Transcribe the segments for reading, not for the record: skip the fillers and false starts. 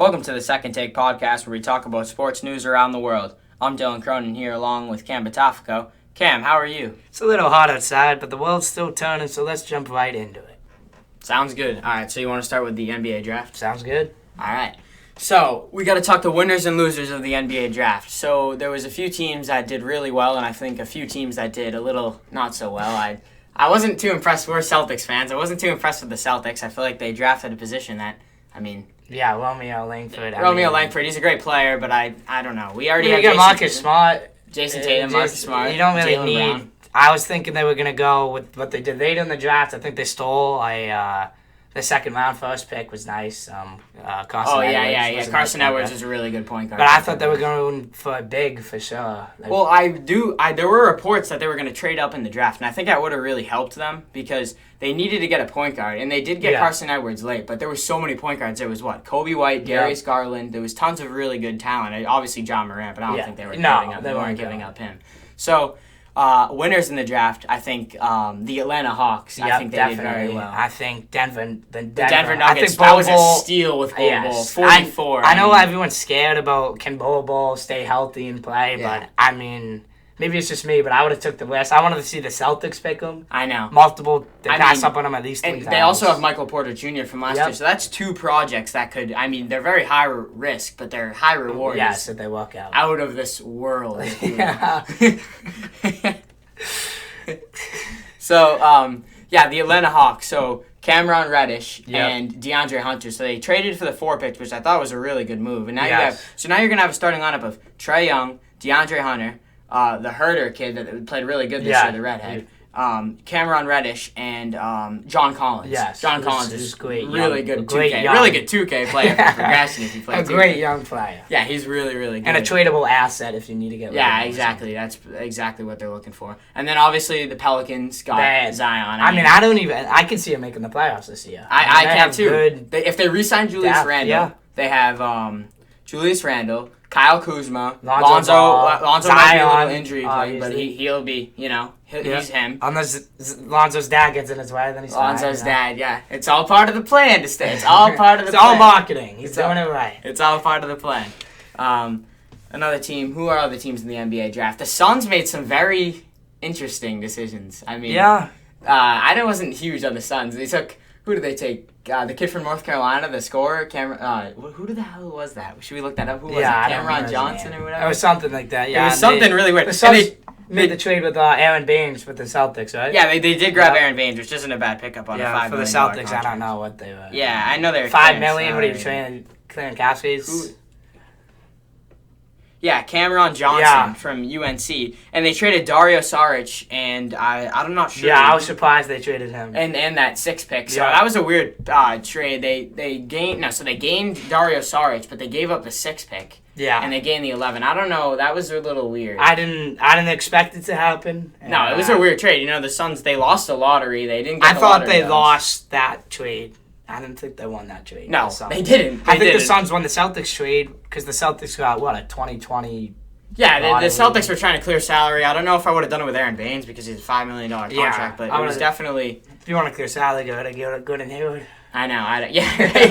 Welcome to the Second Take podcast, where we talk about sports news around the world. I'm Dylan Cronin here along with Cam Batafico. Cam, how are you? It's a little hot outside, but the world's still turning, so let's jump right into it. Sounds good. All right, so you want to start with the NBA draft? Sounds good. All right. So we got to talk the winners and losers of the NBA draft. So there was a few teams that did really well, and I think a few teams that did a little not so well. I wasn't too impressed. We're Celtics fans. I wasn't too impressed with the Celtics. I feel like they drafted a position that, Yeah, Romeo Langford. Langford, he's a great player, but I don't know. We already you have got Marcus Smart. Jason Tatum, Marcus Smart. You don't really Jaylen need. Brown. I was thinking they were gonna go with what they did late in the draft. I think they stole the second round first pick was nice. Carson Edwards Carson Edwards is a really good point guard. But I thought they were going for big for sure. Well, there were reports that they were going to trade up in the draft, and I think that would have really helped them because they needed to get a point guard, and they did get Carson Edwards late, but there were so many point guards. There was, Kobe White, Darius Garland. There was tons of really good talent. Obviously, John Morant, but I don't think they were giving up him. So, winners in the draft, I think the Atlanta Hawks. I think they did very well. I think Denver Nuggets. That was a steal with Bol Bol, 44. I know everyone's scared about can Bol Bol stay healthy and play, but I mean, maybe it's just me, but I would have took the list. I wanted to see the Celtics pick him. I know. They passed up on him at least 3 times. They also have Michael Porter Jr. from last year, so that's 2 projects that could, they're very high risk, but they're high reward. Yes, if they work out. Out of this world. So, the Atlanta Hawks. So, Cameron Reddish and DeAndre Hunter. So, they traded for the 4 picks, which I thought was a really good move. And now now you're going to have a starting lineup of Trae Young, DeAndre Hunter, the Herder kid that played really good this year, the redhead. Cameron Reddish and John Collins. Yes, John Collins is great, really good 2K. Really good 2K player for progression if you play 2K. A great young player. Yeah, he's really, really good. And a tradable asset if you need to get rid of him. Exactly. That's exactly what they're looking for. And then obviously the Pelicans got Zion. I can see him making the playoffs this year. I can too. If they re-sign Julius Randle, they have Julius Randle, Kyle Kuzma, Lonzo might be a little injury plague, but he'll be, he's him. Unless Lonzo's dad gets in his way, then he's fine. Lonzo's dad, It's all part of the plan to stay. It's all part of the plan. It's all marketing. He's doing it right. It's all part of the plan. Another team. Who are other teams in the NBA draft? The Suns made some very interesting decisions. I wasn't huge on the Suns. They took, who did they take? The kid from North Carolina, the scorer, who the hell was that? Should we look that up? Who was it? Cameron Johnson or whatever? It was something like that, It was something really weird. The Suns made the trade with Aaron Baines with the Celtics, right? Yeah, they did grab Aaron Baines, which isn't a bad pickup on a $5 million for the Celtics, contract. I don't know what they were. Yeah, I know they were $5 million, what are you trading? Clearing cap space? Yeah, Cameron Johnson from UNC. And they traded Dario Saric, and I'm not sure. Yeah, I was surprised they traded him. And that 6 pick. So that was a weird trade. They gained Dario Saric, but they gave up the 6 pick. Yeah. And they gained the 11. I don't know. That was a little weird. I didn't expect it to happen. No, it was a weird trade. The Suns, they lost the lottery. They didn't get the lottery. I thought they lost that trade. I didn't think they won that trade. No, they didn't. I think the Suns won the Celtics trade because the Celtics got, a 2020... Yeah, the Celtics were trying to clear salary. I don't know if I would have done it with Aaron Baines because he's a $5 million contract, but it was definitely... If you want to clear salary, go to Gordon Hayward. I know.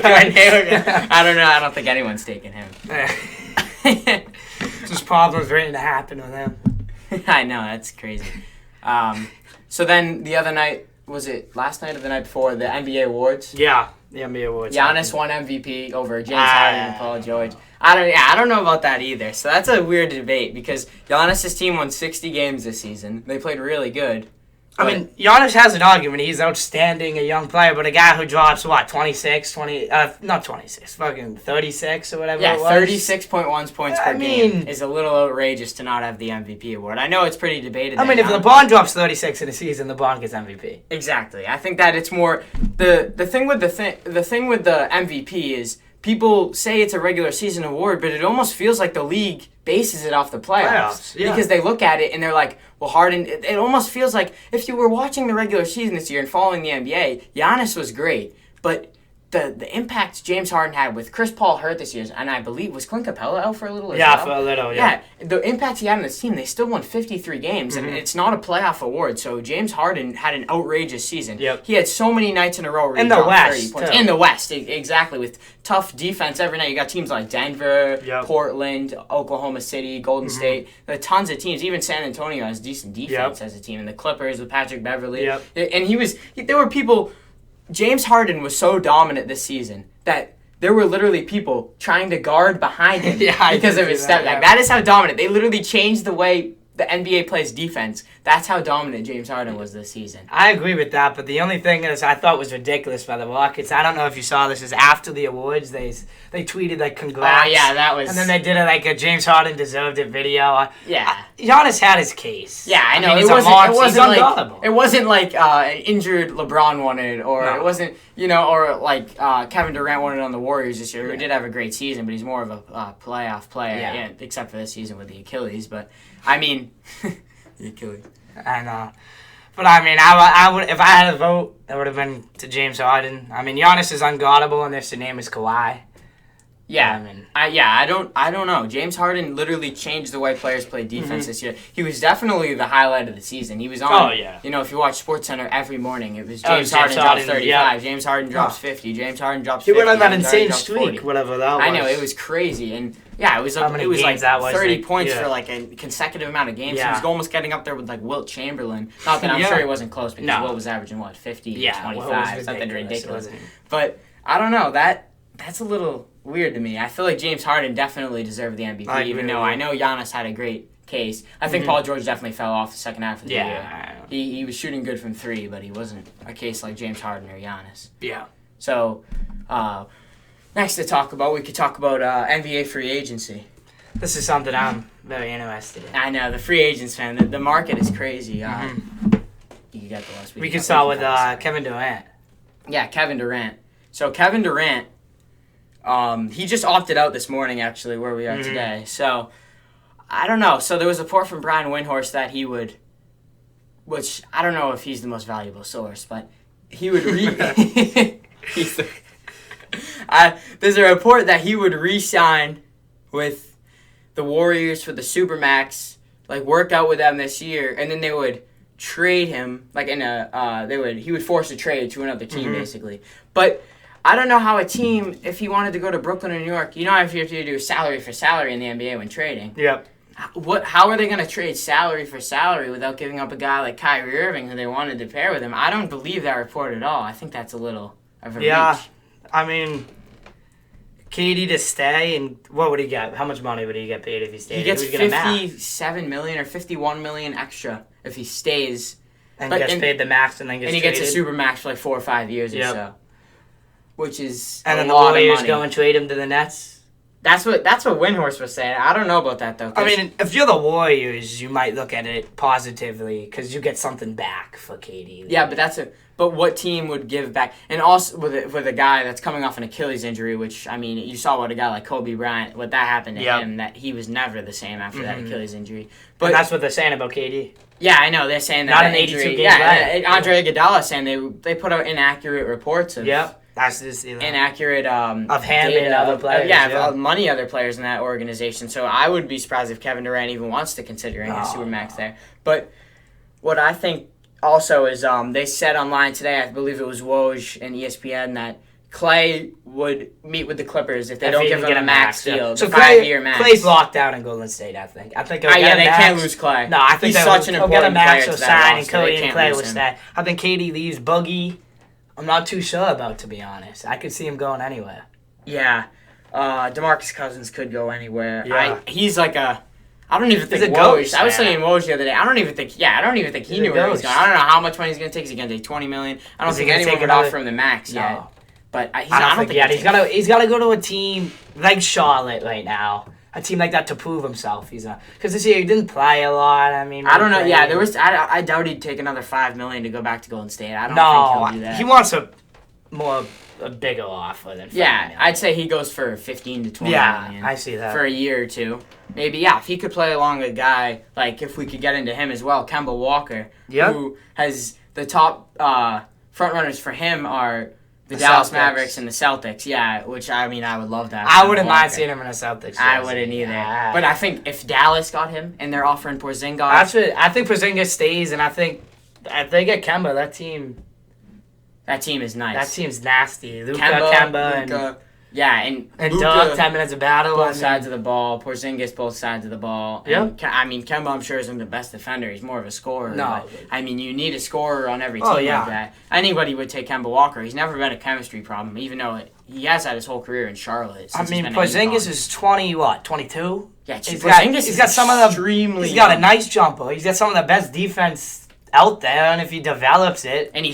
Gordon Hayward. I don't know. I don't think anyone's taking him. Just problems waiting to happen with him. I know. That's crazy. So then the other night... Was it last night or the night before, the NBA awards? Yeah, the NBA awards. Giannis won MVP over James Harden and Paul George. I don't know about that either. So that's a weird debate because Giannis' team won 60 games this season. They played really good. Giannis has an argument. He's outstanding, a young player, but a guy who drops, 36 or whatever it was. 36.1 points per game is a little outrageous to not have the MVP award. I know it's pretty debated. If LeBron drops 36 in a season, LeBron gets MVP. Exactly. I think that it's more the thing with the MVP is people say it's a regular season award, but it almost feels like the league bases it off the playoffs. Because they look at it and they're like, well, Harden, it almost feels like if you were watching the regular season this year and following the NBA, Giannis was great, but the impact James Harden had with Chris Paul hurt this year, and I believe was Clint Capella out for a little as well? Yeah, for a little, yeah. The impact he had on this team, they still won 53 games, and it's not a playoff award, so James Harden had an outrageous season. Yep. He had so many nights in a row where he in the dropped West, 30 points. too. In the West, exactly, with tough defense every night. You got teams like Denver, Portland, Oklahoma City, Golden State. There are tons of teams. Even San Antonio has decent defense as a team, and the Clippers with Patrick Beverley. Yep. And there were people... James Harden was so dominant this season that there were literally people trying to guard behind him because of his step back. That is how dominant. They literally changed the way the NBA plays defense. That's how dominant James Harden was this season. I agree with that, but the only thing is I thought was ridiculous by the Rockets. I don't know if you saw this. Is after the awards, they tweeted like congrats. Oh yeah, that was. And then they did a James Harden deserved it video. Yeah. Giannis had his case. Yeah, I know. I mean, It wasn't like an injured LeBron won it, or it wasn't or like Kevin Durant won it on the Warriors this year. Who did have a great season, but he's more of a playoff player. Yeah, except for this season with the Achilles. But I mean, the Achilles. I know. But I mean, I would if I had a vote, it would have been to James Harden. I mean, Giannis is unguardable, and their name is Kawhi. Yeah, I don't know. James Harden literally changed the way players play defense this year. He was definitely the highlight of the season. He was on. Oh yeah. If you watch SportsCenter every morning, it was James Harden drops 35. Yeah. James Harden drops 50. James Harden drops 50. He went on that insane streak, whatever that was. I know, it was crazy, and it was like 30 points for like a consecutive amount of games. Yeah. He was almost getting up there with like Wilt Chamberlain. Not that I'm sure he wasn't close because Wilt was averaging 50, 25, something ridiculous. But I don't know that's a little weird to me. I feel like James Harden definitely deserved the MVP, even though I know Giannis had a great case. I think Paul George definitely fell off the second half of the year. He was shooting good from three, but he wasn't a case like James Harden or Giannis. Yeah. So, next to talk about, we could talk about NBA free agency. This is something I'm very interested in. I know, the free agents, man. The market is crazy. You got the last week. We can start with Kevin Durant. Yeah, Kevin Durant. So, Kevin Durant... he just opted out this morning, actually, where we are today. So, I don't know. So, there was a report from Brian Windhorst that he would, which I don't know if he's the most valuable source, but he would there's a report that he would re-sign with the Warriors for the Supermax, like work out with them this year, and then they would trade him, like he would force a trade to another team, basically. But I don't know how a team, if he wanted to go to Brooklyn or New York, if you have to do salary for salary in the NBA when trading. Yep. How are they going to trade salary for salary without giving up a guy like Kyrie Irving who they wanted to pair with him? I don't believe that report at all. I think that's a little of a reach. I mean, KD to stay, and what would he get? How much money would he get paid if he stayed? He gets $57 million or $51 million extra if he stays. And gets paid the max and then gets traded. And he gets a super max for like 4 or 5 years or so. Which is and then the Warriors go and trade him to the Nets. That's what Windhorst was saying. I don't know about that though. I mean, if you're the Warriors, you might look at it positively because you get something back for KD. Yeah, but what team would give back? And also with a guy that's coming off an Achilles injury, which I mean, you saw what a guy like Kobe Bryant, what that happened to him, that he was never the same after that Achilles injury. But and that's what they're saying about KD. Yeah, I know they're saying that. Not an 82-game player. Andre Iguodala saying they put out inaccurate reports of. Yep. That's just inaccurate of him and other players. Of money other players in that organization. So I would be surprised if Kevin Durant even wants to consider a Supermax there. But what I think also is they said online today, I believe it was Woj and ESPN, that Clay would meet with the Clippers if they don't give him a max deal, so 5-year max. Clay's locked out in Golden State, I think. They can't lose Clay. No, I think he's such an important player to that roster. And Cody and Clay will stay. I think KD leaves. Boogie, I'm not too sure about, to be honest. I could see him going anywhere. Yeah. DeMarcus Cousins could go anywhere. Yeah. He's like a... I don't even think Woj. I was saying Woj the other day. I don't even think he knew where he was going. I don't know how much money he's going to take. Is he going to take $20 million? I don't think anyone would offer him the max yet. But I don't think yet. He's got to go to a team like Charlotte right now. A team like that to prove himself. He's not, because this year he didn't play a lot. I mean, I don't know. Yeah, there was. I doubt he'd take another $5 million to go back to Golden State. I don't think he'll do that. He wants a bigger offer than $5 million. I'd say he goes for 15 to 20 million. I see that for a year or two. Maybe if he could play along a guy like if we could get into him as well, Kemba Walker, who has the top front runners for him are The Dallas Mavericks and the Celtics, yeah, which, I mean, I would love that. I wouldn't mind seeing him in a Celtics. I wouldn't either. Yeah. But I think if Dallas got him and they're offering Porzingis... I think Porzingis stays, and I think at Kemba, that team... That team is nice. That team's nasty. Kemba, and... Yeah, and Doug, 10 minutes of battle. Both sides of the ball. Porzingis, both sides of the ball. Yeah. I mean, Kemba, I'm sure, isn't the best defender. He's more of a scorer. No. But, I mean, you need a scorer on every team like that. Anybody would take Kemba Walker. He's never been a chemistry problem, even though he has had his whole career in Charlotte. I mean, Porzingis is 22? Yeah, he's got some of the... He's got a nice jumper. He's got some of the best defense out there, and if he develops it... And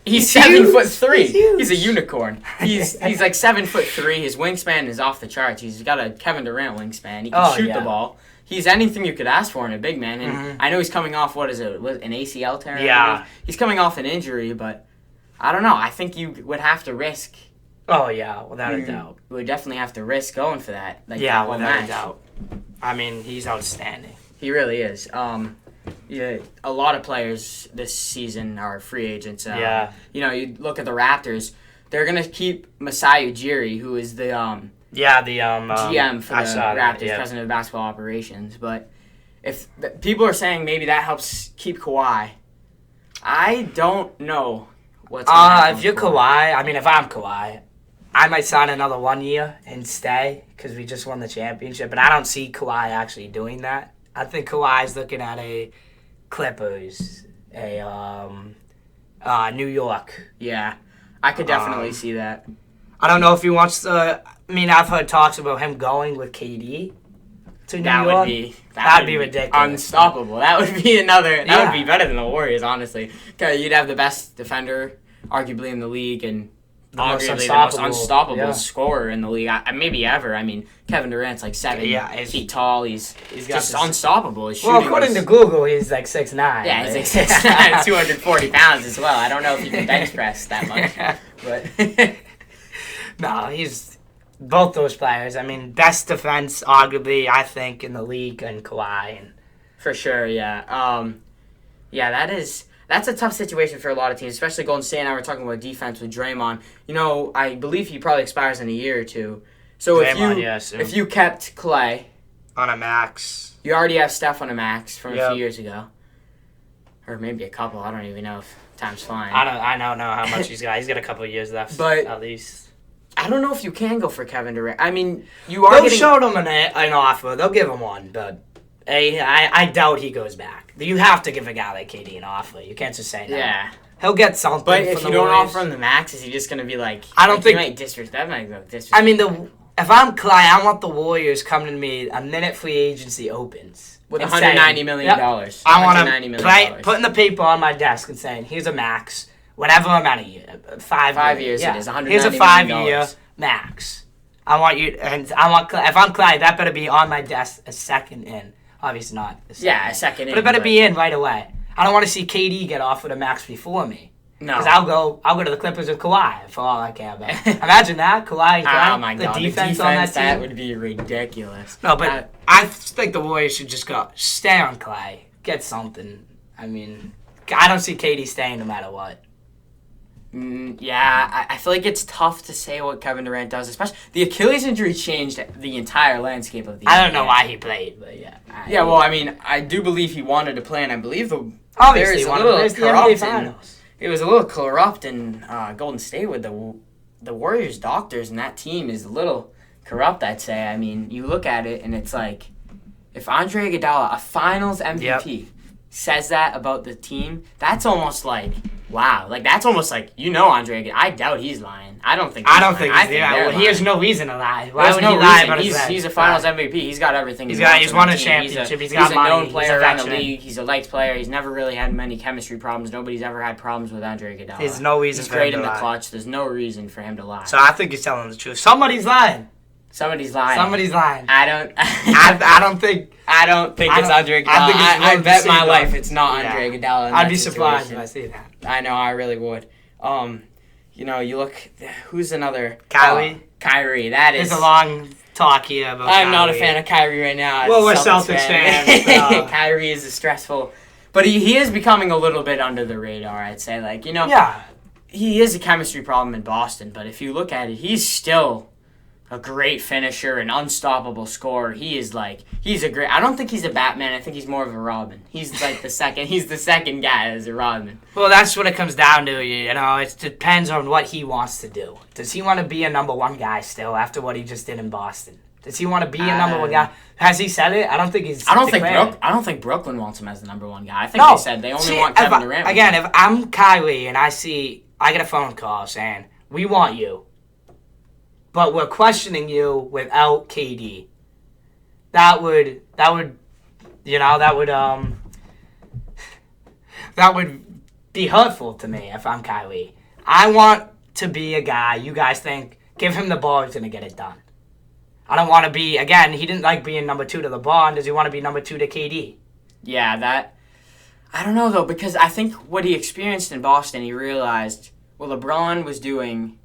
He's 7'3". He's a unicorn. He's like 7'3". His wingspan is off the charts. He's got a Kevin Durant wingspan. He can shoot the ball. He's anything you could ask for in a big man. And I know he's coming off an ACL tear. Yeah. He's coming off an injury, but I don't know. I think you would have to risk. Oh yeah, without a doubt. You would definitely have to risk going for that. Without a doubt. I mean, he's outstanding. He really is. Yeah, a lot of players this season are free agents. You know, you look at the Raptors; they're gonna keep Masai Ujiri, who is the GM for the Raptors, president of basketball operations. But if people are saying maybe that helps keep Kawhi, I don't know what's gonna happen. If you're Kawhi, I mean, if I'm Kawhi, I might sign another 1 year and stay because we just won the championship. But I don't see Kawhi actually doing that. I think Kawhi's looking at a Clippers, a New York. Yeah, I could definitely see that. I don't know if he wants to. I mean, I've heard talks about him going with KD to New York. That'd be ridiculous. Unstoppable. That would be another. That would be better than the Warriors, honestly. Okay, you'd have the best defender, arguably in the league, and arguably the most unstoppable scorer in the league, maybe ever. I mean, Kevin Durant's like 7 feet tall. He's just unstoppable. According to Google, he's like 6'9". Yeah, he's like 6'9", 240 pounds as well. I don't know if he can bench press that much, but no, he's both those players. I mean, best defense, arguably, I think, in the league, and Kawhi. For sure, yeah. That's a tough situation for a lot of teams, especially Golden State. And I were talking about defense with Draymond. You know, I believe he probably expires in a year or two. So if you kept Clay on a max, you already have Steph on a max from a few years ago, or maybe a couple. I don't even know if time's flying. I don't know how much he's got. He's got a couple of years left, but at least. I don't know if you can go for Kevin Durant. I mean, They'll show him an offer. They'll give him one, but I doubt he goes back. You have to give a guy like KD an offer. You can't just say no. Yeah. He'll get something. But if you don't offer him the max, is he just going to be like... I don't think... He might disrespect. That might go disrespect. I mean, if I'm Clay, I want the Warriors coming to me a minute free agency opens. With $190 million. I want him putting the paper on my desk and saying, here's a max. Whatever amount of years. 5 years it is. $190 million. Here's a 5-year max. I want you... And if I'm Clay, that better be on my desk a second in. Obviously not. A second in. But it better be in right away. I don't want to see KD get offered a max before me. No. Because I'll go to the Clippers with Kawhi for all I care about. Imagine that, Kawhi and Kawhi. Oh my God, the defense on that team. That would be ridiculous. No, but I think the Warriors should just stay on Kawhi. Get something. I mean, I don't see KD staying no matter what. I feel like it's tough to say what Kevin Durant does, especially the Achilles injury changed the entire landscape of the NBA. I don't know why he played, but yeah. Well, I mean, I do believe he wanted to play, and I believe obviously he wanted to play the NBA Finals. It was a little corrupt in Golden State with the Warriors doctors, and that team is a little corrupt, I'd say. I mean, you look at it, and it's like, if Andre Iguodala, a Finals MVP, says that about the team, that's almost like, wow. Like, that's almost like, Andre Iguodala. I doubt he's lying. I don't think he's lying. He has no reason to lie. Why would he lie about his He's a Finals MVP. He's got everything. He's won a championship. He's got money. He's a known player around the league. He's a liked player. He's never really had many chemistry problems. Nobody's ever had problems with Andre Iguodala. There's no reason for him to lie. He's great in the clutch. There's no reason for him to lie. So I think he's telling the truth. Somebody's lying. Somebody's lying. I don't think it's Andre Iguodala. I bet my life it's not Andre Iguodala. I'd be surprised if I see that. I know, I really would. You look. Who's another? Kyrie. That is. There's a long talk here about. I'm not a fan of Kyrie right now. Well, we're Celtics fans. Kyrie is stressful, but he is becoming a little bit under the radar. I'd say, Yeah. he is a chemistry problem in Boston, but if you look at it, he's still a great finisher, an unstoppable scorer. He's a great. I don't think he's a Batman. I think he's more of a Robin. He's like the second. He's the second guy as a Robin. Well, that's what it comes down to. You know, it depends on what he wants to do. Does he want to be a number one guy still after what he just did in Boston? Does he want to be a number one guy? Has he said it? I don't think he's. I don't think Brooklyn wants him as the number one guy. I think they said they only want Kevin Durant. Again, if I'm Kyrie and I get a phone call saying we want you, but we're questioning you without KD, that would be hurtful to me if I'm Kyrie. I want to be a guy you guys think, give him the ball, he's going to get it done. I don't want to be, again, he didn't like being number 2 to LeBron. Does he want to be number 2 to KD? Yeah, I don't know, though, because I think what he experienced in Boston, he realized what LeBron was doing,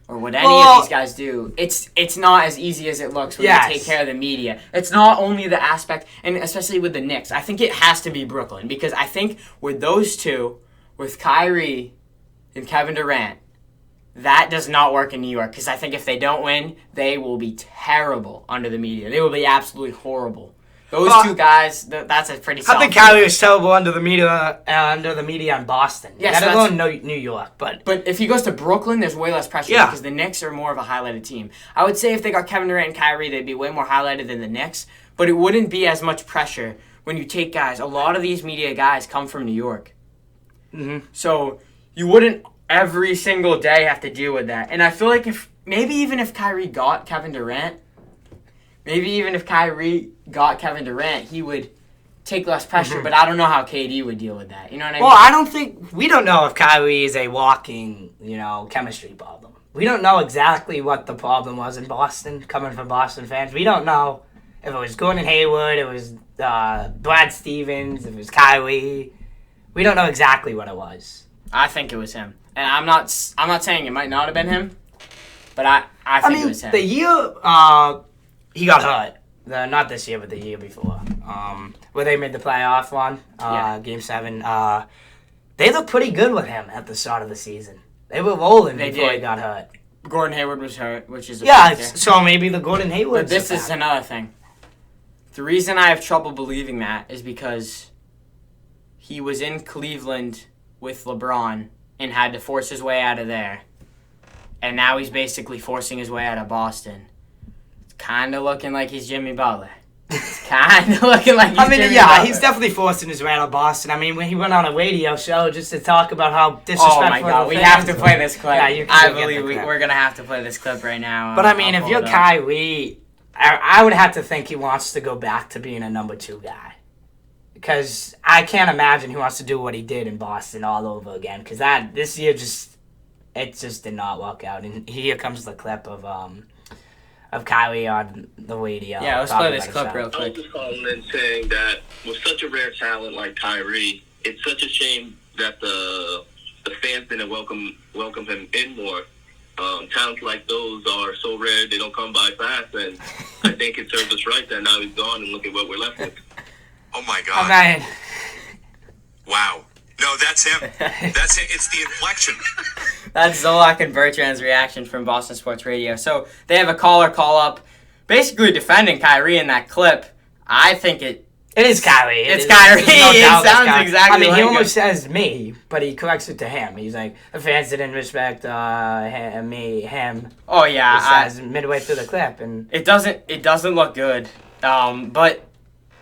or what any of these guys do, it's not as easy as it looks when you take care of the media. It's not only the aspect, and especially with the Knicks, I think it has to be Brooklyn, because I think with those two, with Kyrie and Kevin Durant, that does not work in New York, because I think if they don't win, they will be terrible under the media. They will be absolutely horrible. Those two guys, that's a pretty solid. I think Kyrie was terrible under the media in Boston. Yes, let alone New York. But if he goes to Brooklyn, there's way less pressure because the Knicks are more of a highlighted team. I would say if they got Kevin Durant and Kyrie, they'd be way more highlighted than the Knicks, but it wouldn't be as much pressure when you take guys. A lot of these media guys come from New York. Mm-hmm. So you wouldn't every single day have to deal with that. And I feel like even if Kyrie got Kevin Durant, he would take less pressure, but I don't know how KD would deal with that. You know what I mean? Well, we don't know if Kyrie is a walking, chemistry problem. We don't know exactly what the problem was in Boston, coming from Boston fans. We don't know if it was Gordon Hayward, it was Brad Stevens, if it was Kyrie. We don't know exactly what it was. I think it was him. And I'm not saying it might not have been him, but I think it was him. The year he got hurt, not this year, but the year before, where they made the playoff run, Game 7, they looked pretty good with him at the start of the season. They were rolling before he got hurt. Gordon Hayward was hurt, which is so maybe the Gordon Hayward. But this is another thing. The reason I have trouble believing that is because he was in Cleveland with LeBron and had to force his way out of there. And now he's basically forcing his way out of Boston. It's kind of looking like he's Jimmy Butler. It's kind of looking like he's Jimmy Butler. He's definitely forcing his way out of Boston. I mean, when he went on a radio show just to talk about how disrespectful. Oh my God, we have to play this clip. Yeah, I believe we're going to have to play this clip right now. But I mean, if you're Kyrie, I would have to think he wants to go back to being a number 2 guy. Because I can't imagine he wants to do what he did in Boston all over again. Because this year it just did not work out. And here comes the clip of Kyrie on the radio. Yeah, let's play this clip real quick. I was just calling in saying that with such a rare talent like Kyrie, it's such a shame that the fans didn't welcome him in more. Talents like those are so rare; they don't come by fast. And I think it served us right that now he's gone, and look at what we're left with. Oh my God! Oh, man. Wow. No, that's him. That's it. It's the inflection. That's Zolak and Bertrand's reaction from Boston Sports Radio. So they have a caller call up, basically defending Kyrie in that clip. I think it is Kyrie. It's Kyrie. It sounds exactly like him. He almost says me, but he corrects it to him. He's like, the fans didn't respect him. Oh yeah. He says midway through the clip, and it doesn't look good. But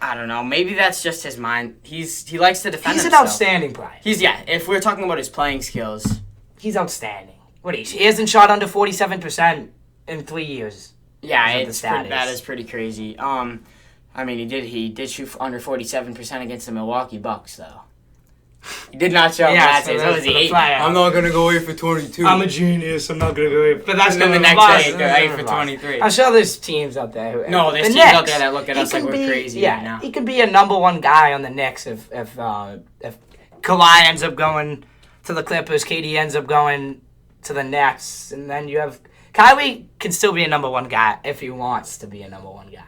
I don't know. Maybe that's just his mind. He likes to defend himself. He's an outstanding player. If we're talking about his playing skills, he's outstanding. He hasn't shot under 47% in 3 years. Yeah, that is pretty crazy. I mean, he did shoot under 47% against the Milwaukee Bucks, though. He did not show that. So what was he? I'm not gonna go 8 for 22. I'm a genius. I'm not gonna go 8. But that's the next day, 8 for 23. I'm sure there's teams out there. There's teams out there that look at us like we're crazy right now. He could be a number 1 guy on the Knicks if Kawhi ends up going to the Clippers, KD ends up going to the Nets, and then you have Kyrie can still be a number 1 guy if he wants to be a number 1 guy.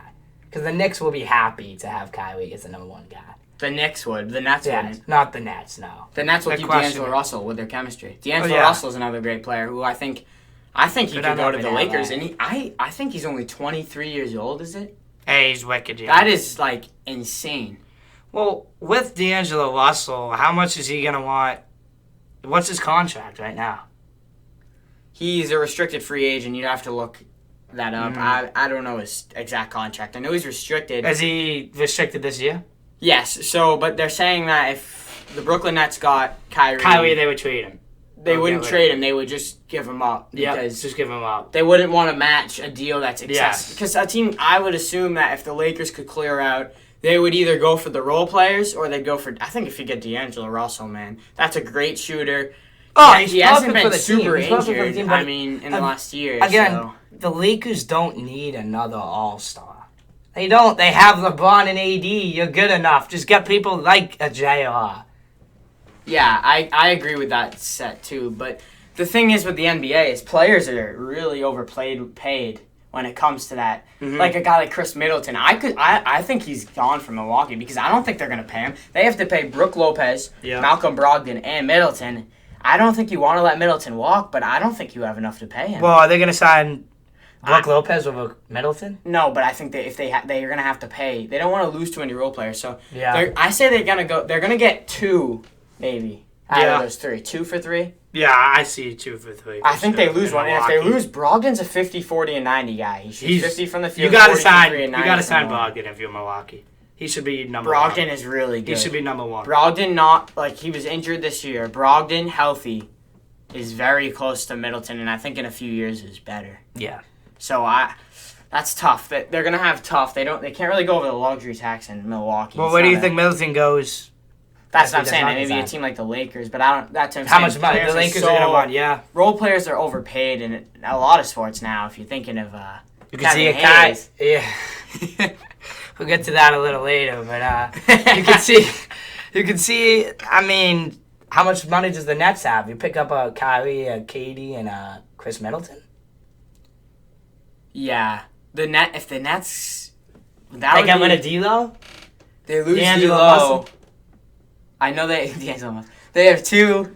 Because the Knicks will be happy to have Kyrie as a number 1 guy. The Knicks would. The Nets wouldn't. Not the Nets, no. The Nets will keep D'Angelo Russell with their chemistry. D'Angelo Russell is another great player who I think he could go to the Lakers. And I think he's only 23 years old, is it? Hey, he's wicked, yeah. That is, like, insane. Well, with D'Angelo Russell, how much is he going to want? What's his contract right now? He's a restricted free agent. You'd have to look that up. I don't know his exact contract. I know he's restricted. Is he restricted this year? Yes. So, but they're saying that if the Brooklyn Nets got Kyrie, they would trade him. They wouldn't trade him. They would just give him up. Yeah, just give him up. They wouldn't want to match a deal that's excessive. Because a team, I would assume that if the Lakers could clear out, they would either go for the role players or they'd go for, I think if you get D'Angelo Russell, man, that's a great shooter. Oh, he hasn't been super injured, in the last year. Again, the Lakers don't need another all-star. They don't. They have LeBron and AD. You're good enough. Just get people like a JR. Yeah, I agree with that set too. But the thing is with the NBA is players are really paid when it comes to that. Mm-hmm. Like a guy like Chris Middleton, I think he's gone from Milwaukee because I don't think they're gonna pay him. They have to pay Brook Lopez, Malcolm Brogdon, and Middleton. I don't think you want to let Middleton walk, but I don't think you have enough to pay him. Well, are they gonna sign Brook Lopez over Middleton? No, but I think they're gonna have to pay. They don't want to lose too many role players. So I say they're gonna get two. Maybe. Out of those three. 2 for 3? Yeah, I see 2 for 3. I think they lose one. And if they lose, Brogdon's a 50, 40, and 90 guy. He shoots 50 from the field. You gotta sign Brogdon if you're Milwaukee. He should be number one. Brogdon is really good. He should be number one. Brogdon he was injured this year. Brogdon, healthy, is very close to Middleton, and I think in a few years is better. Yeah. So that's tough. They're gonna have tough. They can't really go over the luxury tax in Milwaukee. Well, where do you think Middleton goes? That's what I'm saying. Maybe a team like the Lakers, but I don't. That's what I'm saying. How much money the Lakers are gonna want? Yeah. Role players are overpaid in a lot of sports now. If you're thinking of you can see a guy. Yeah. We'll get to that a little later, but you can see. You can see. I mean, how much money does the Nets have? You pick up a Kyrie, a KD, and a Chris Middleton. Yeah, if the Nets, they get rid of D'Lo. They lose D'Lo. I know they have two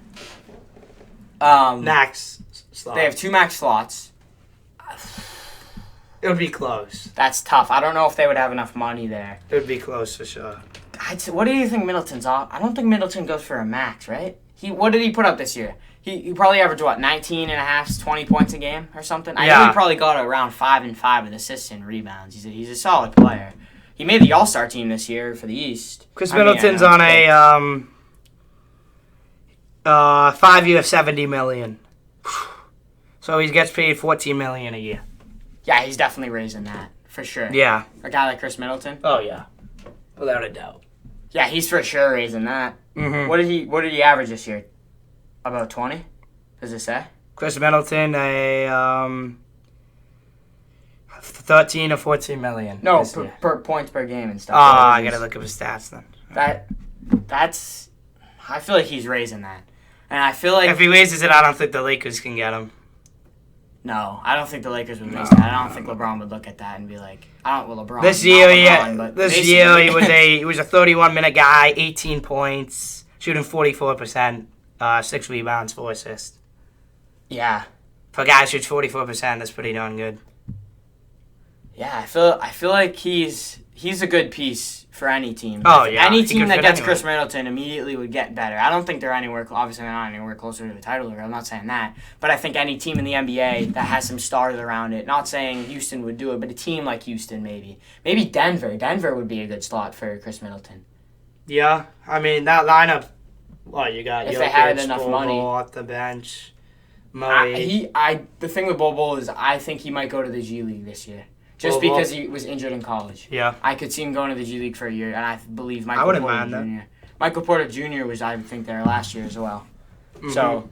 max slots. They have 2 max slots. It would be close. That's tough. I don't know if they would have enough money there. It would be close for sure. What do you think Middleton's off? I don't think Middleton goes for a max, right? What did he put up this year? He probably averaged, 19 and a half, 20 points a game or something? I know he probably got around 5 and 5 with assists and rebounds. He's a solid player. He made the All-Star team this year for the East. Chris Middleton's on a 5-year, $70 million. So he gets paid $14 million a year. Yeah, he's definitely raising that for sure. Yeah, a guy like Chris Middleton. Oh yeah, without a doubt. Yeah, he's for sure raising that. Mm-hmm. What did he average this year? About 20? Does it say? Chris Middleton, 13 or 14 million. No, per points per game and stuff. Oh, I gotta look up his stats then. That's. I feel like he's raising that, and I feel like if he raises it, I don't think the Lakers can get him. No, I don't think the Lakers would raise that. I don't think LeBron would look at that and be like, LeBron. This year, he was a 31-minute guy, 18 points, shooting 44%, 6 rebounds, 4 assists. Yeah. For a guy who shoots 44%, that's pretty darn good. Yeah, I feel like he's a good piece for any team. Oh, yeah. Any team that gets Chris Middleton immediately would get better. I don't think they're obviously they're not anywhere closer to the title. I'm not saying that. But I think any team in the NBA that has some stars around it, not saying Houston would do it, but a team like Houston maybe. Maybe Denver. Denver would be a good slot for Chris Middleton. Yeah, I mean, that lineup, you got if they had enough money off the bench. The thing with Bol is I think he might go to the G League this year. Just because he was injured in college. Yeah. I could see him going to the G League for a year, and I believe Michael Porter Jr. Michael Porter Jr. was, I think, there last year as well. Mm-hmm. So,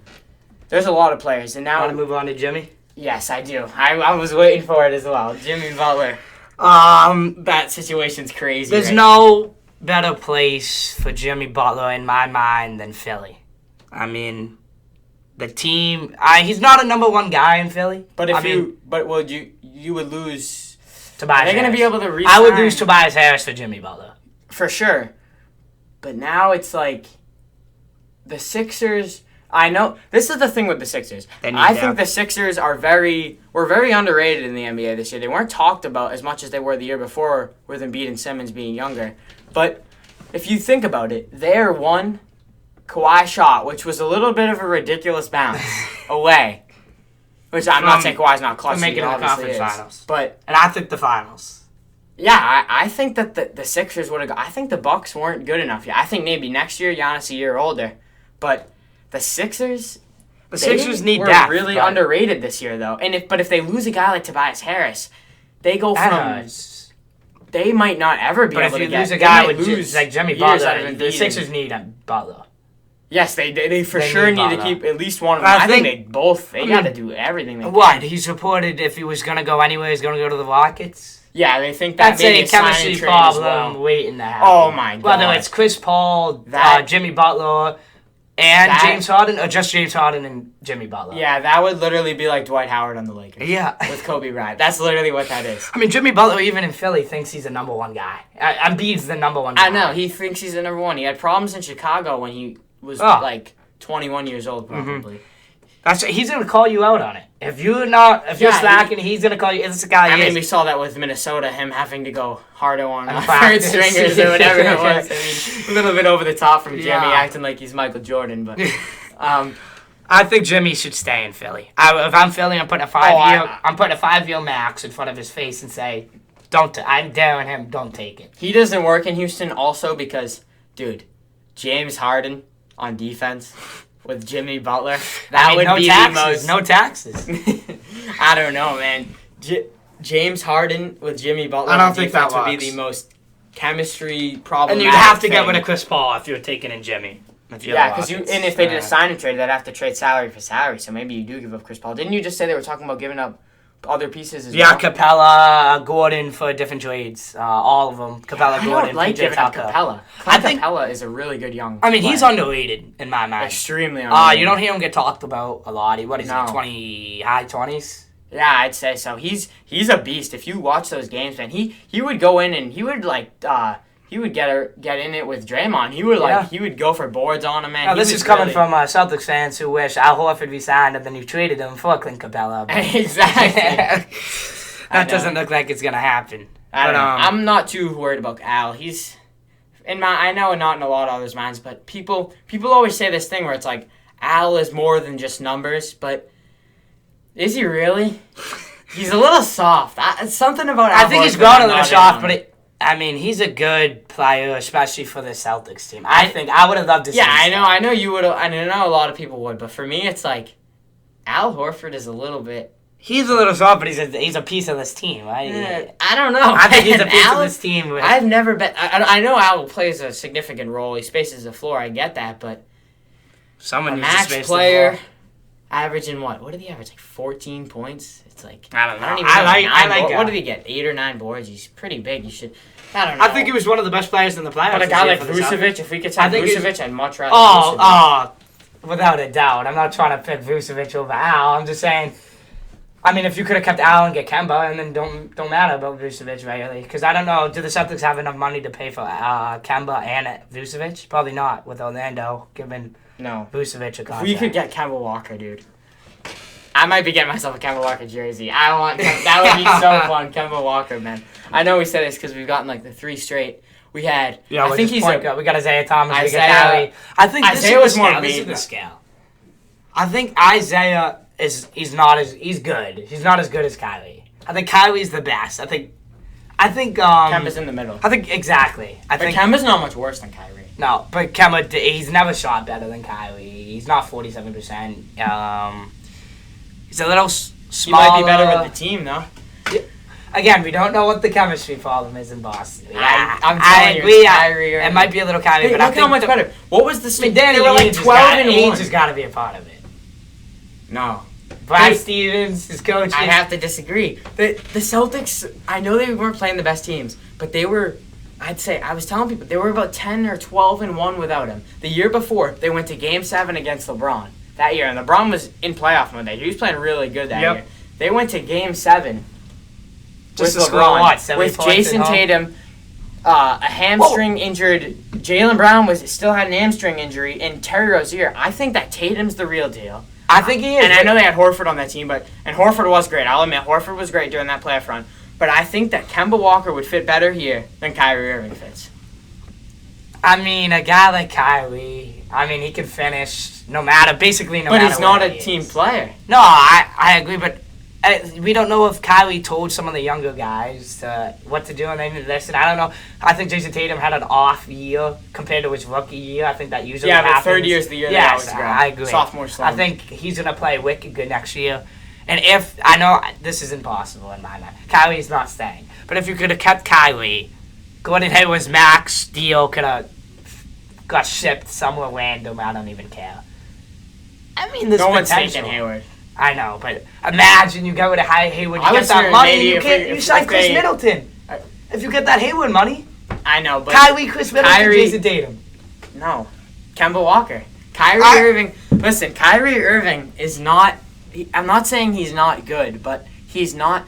there's a lot of players. And now, want to move on to Jimmy? Yes, I do. I was waiting for it as well. Jimmy Butler. That situation's crazy. There's no better place for Jimmy Butler in my mind than Philly. I mean, the team. He's not a number one guy in Philly. But you would lose. Tobias They're going to be able to resign. I would lose Tobias Harris for Jimmy Butler. For sure. But now it's like the Sixers. I know this is the thing with the Sixers. I think the Sixers were very underrated in the NBA this year. They weren't talked about as much as they were the year before, with Embiid and Simmons being younger. But if you think about it, their one Kawhi shot, which was a little bit of a ridiculous bounce away. Which I'm not saying Kawhi's not clutch. Making the conference finals, and I think the finals. Yeah, I think that the Sixers would have. I think the Bucks weren't good enough yet. I think maybe next year Giannis a year older, but the Sixers. The Sixers need were depth, really underrated this year though, and if they lose a guy like Tobias Harris, they go from. They might not ever be able to get. But if you lose a guy like Jimmy Butler, the Sixers need a Butler. Yes, they for sure need to keep at least one of them. I think they got to do everything they can. What? He's reported if he was going to go anywhere, he's going to go to the Rockets? Yeah, they think that that's a chemistry problem waiting to happen. Oh, my God. Whether it's Chris Paul, Jimmy Butler, and James Harden, or just James Harden and Jimmy Butler. Yeah, that would literally be like Dwight Howard on the Lakers. Yeah. With Kobe Bryant. That's literally what that is. I mean, Jimmy Butler, even in Philly, thinks he's the number one guy. Embiid's the number one guy. I know. He thinks he's the number one. He had problems in Chicago when he was 21 years old, probably. Mm-hmm. He's gonna call you out on it. If you're slacking, he's gonna call you. It's the guy. I mean, we saw that with Minnesota, him having to go harder on third stringers or whatever it was. I mean, a little bit over the top from Jimmy, acting like he's Michael Jordan. But I think Jimmy should stay in Philly. If I'm Philly, I'm putting a 5-year max in front of his face and say, I'm daring him, don't take it. He doesn't work in Houston also because, dude, James Harden on defense with Jimmy Butler, that would be the most... No taxes. I don't know, man. James Harden with Jimmy Butler on defense would be the most chemistry problematic And you'd have to get rid of Chris Paul if you're taking in Jimmy. Yeah, because if they did a sign and trade, they'd have to trade salary for salary, so maybe you do give up Chris Paul. Didn't you just say they were talking about giving up other pieces as well? Yeah, Capella, Gordon for different trades. All of them. Capella, Gordon, I don't like giving up Capella. I think Capella is a really good young player. He's underrated in my mind. Extremely underrated. You don't hear him get talked about a lot. What is he, high 20s? Yeah, I'd say so. He's a beast. If you watch those games, man, he would go in and he would he would get in it with Draymond. He would go for boards on him, man. Now, this is coming from Celtics fans who wish Al Horford resigned and then you traded him for Clint Capella. Exactly. That doesn't look like it's gonna happen. I'm not too worried about Al. He's I know not in a lot of others' minds, but people always say this thing where it's like Al is more than just numbers, but is he really? He's a little soft. Something about Al. I think he's grown a little soft, but he's a good player, especially for the Celtics team. I would have loved to see him. I know you would have. I know a lot of people would, but for me, it's like Al Horford is a little bit. He's a little soft, but he's a piece of this team, right? I don't know. I think he's a piece of this team. I've never been. I know Al plays a significant role. He spaces the floor. I get that, but someone needs max to space player the floor. Averaging what? What did he average? Like 14 points. It's like I don't know. I like what did he get? 8 or 9 boards. He's pretty big. You should. I don't know. I think he was one of the best players in the playoffs. But a guy like Vucevic, if we could sign Vucevic, I'd much rather. Vucevic. Without a doubt. I'm not trying to pick Vucevic over Al. I'm just saying. If you could have kept Al and get Kemba, and then don't matter about Vucevic really, because I don't know. Do the Celtics have enough money to pay for Kemba and Vucevic? Probably not with Orlando giving Vucevic a contract. If we could get Kemba Walker, dude. I might be getting myself a Kemba Walker jersey. That would be so fun, Kemba Walker, man. I know we said this because we've gotten like the 3 straight. We had. Yeah, I think we got Isaiah Thomas. We got Kyrie. I think Isaiah was more. This is the scale. I think Isaiah he's good. He's not as good as Kyrie. I think Kyrie's the best. I think Kemba's in the middle. I think exactly. But Kemba's not much worse than Kyrie. No, but Kemba, he's never shot better than Kyrie. He's not 47%. He's a little smaller. He might be better with the team, though. Again, we don't know what the chemistry problem is in Boston. I'm telling you, Kyrie. It might be a little Kyrie, but look how much better. What was the? Danny they were like 12 and 1. Ainge has got to be a part of it. No. Brad Stevens, his coach. I have to disagree. The Celtics, I know they weren't playing the best teams, but they were. I was telling people they were about 10 or 12 and 1 without him. The year before, they went to Game 7 against LeBron that year, and LeBron was in playoff mode that year. He was playing really good that year. They went to Game 7 with LeBron, with Jason Tatum a hamstring injured Jaylen Brown still had an hamstring injury, and Terry Rozier. I think that Tatum's the real deal. I think he is. And I know they had Horford on that team, and Horford was great. I'll admit, Horford was great during that playoff run. But I think that Kemba Walker would fit better here than Kyrie Irving fits. I mean, a guy like Kyrie, he can finish no matter But he's not a team player. No, I agree, but we don't know if Kyrie told some of the younger guys what to do, and they listen. I don't know. I think Jason Tatum had an off year compared to his rookie year. I think that usually happens. But third year's the year that always grows. I agree. Sophomore slump. I think he's going to play wicked good next year. And if, I know this is impossible in my mind, Kyrie's not staying. But if you could have kept Kyrie, Gordon Hayward's max deal could have got shipped somewhere random. I don't even care. I mean, there's no one's potential. taking Hayward. I know, but imagine you go with a high Hayward, you get that money, you sign Chris Middleton. If you get that Hayward money, I know, but Kyrie, Chris Middleton, Jason Tatum. No, Kemba Walker, Kyrie Irving. Listen, Kyrie Irving is not. I'm not saying he's not good, but he's not.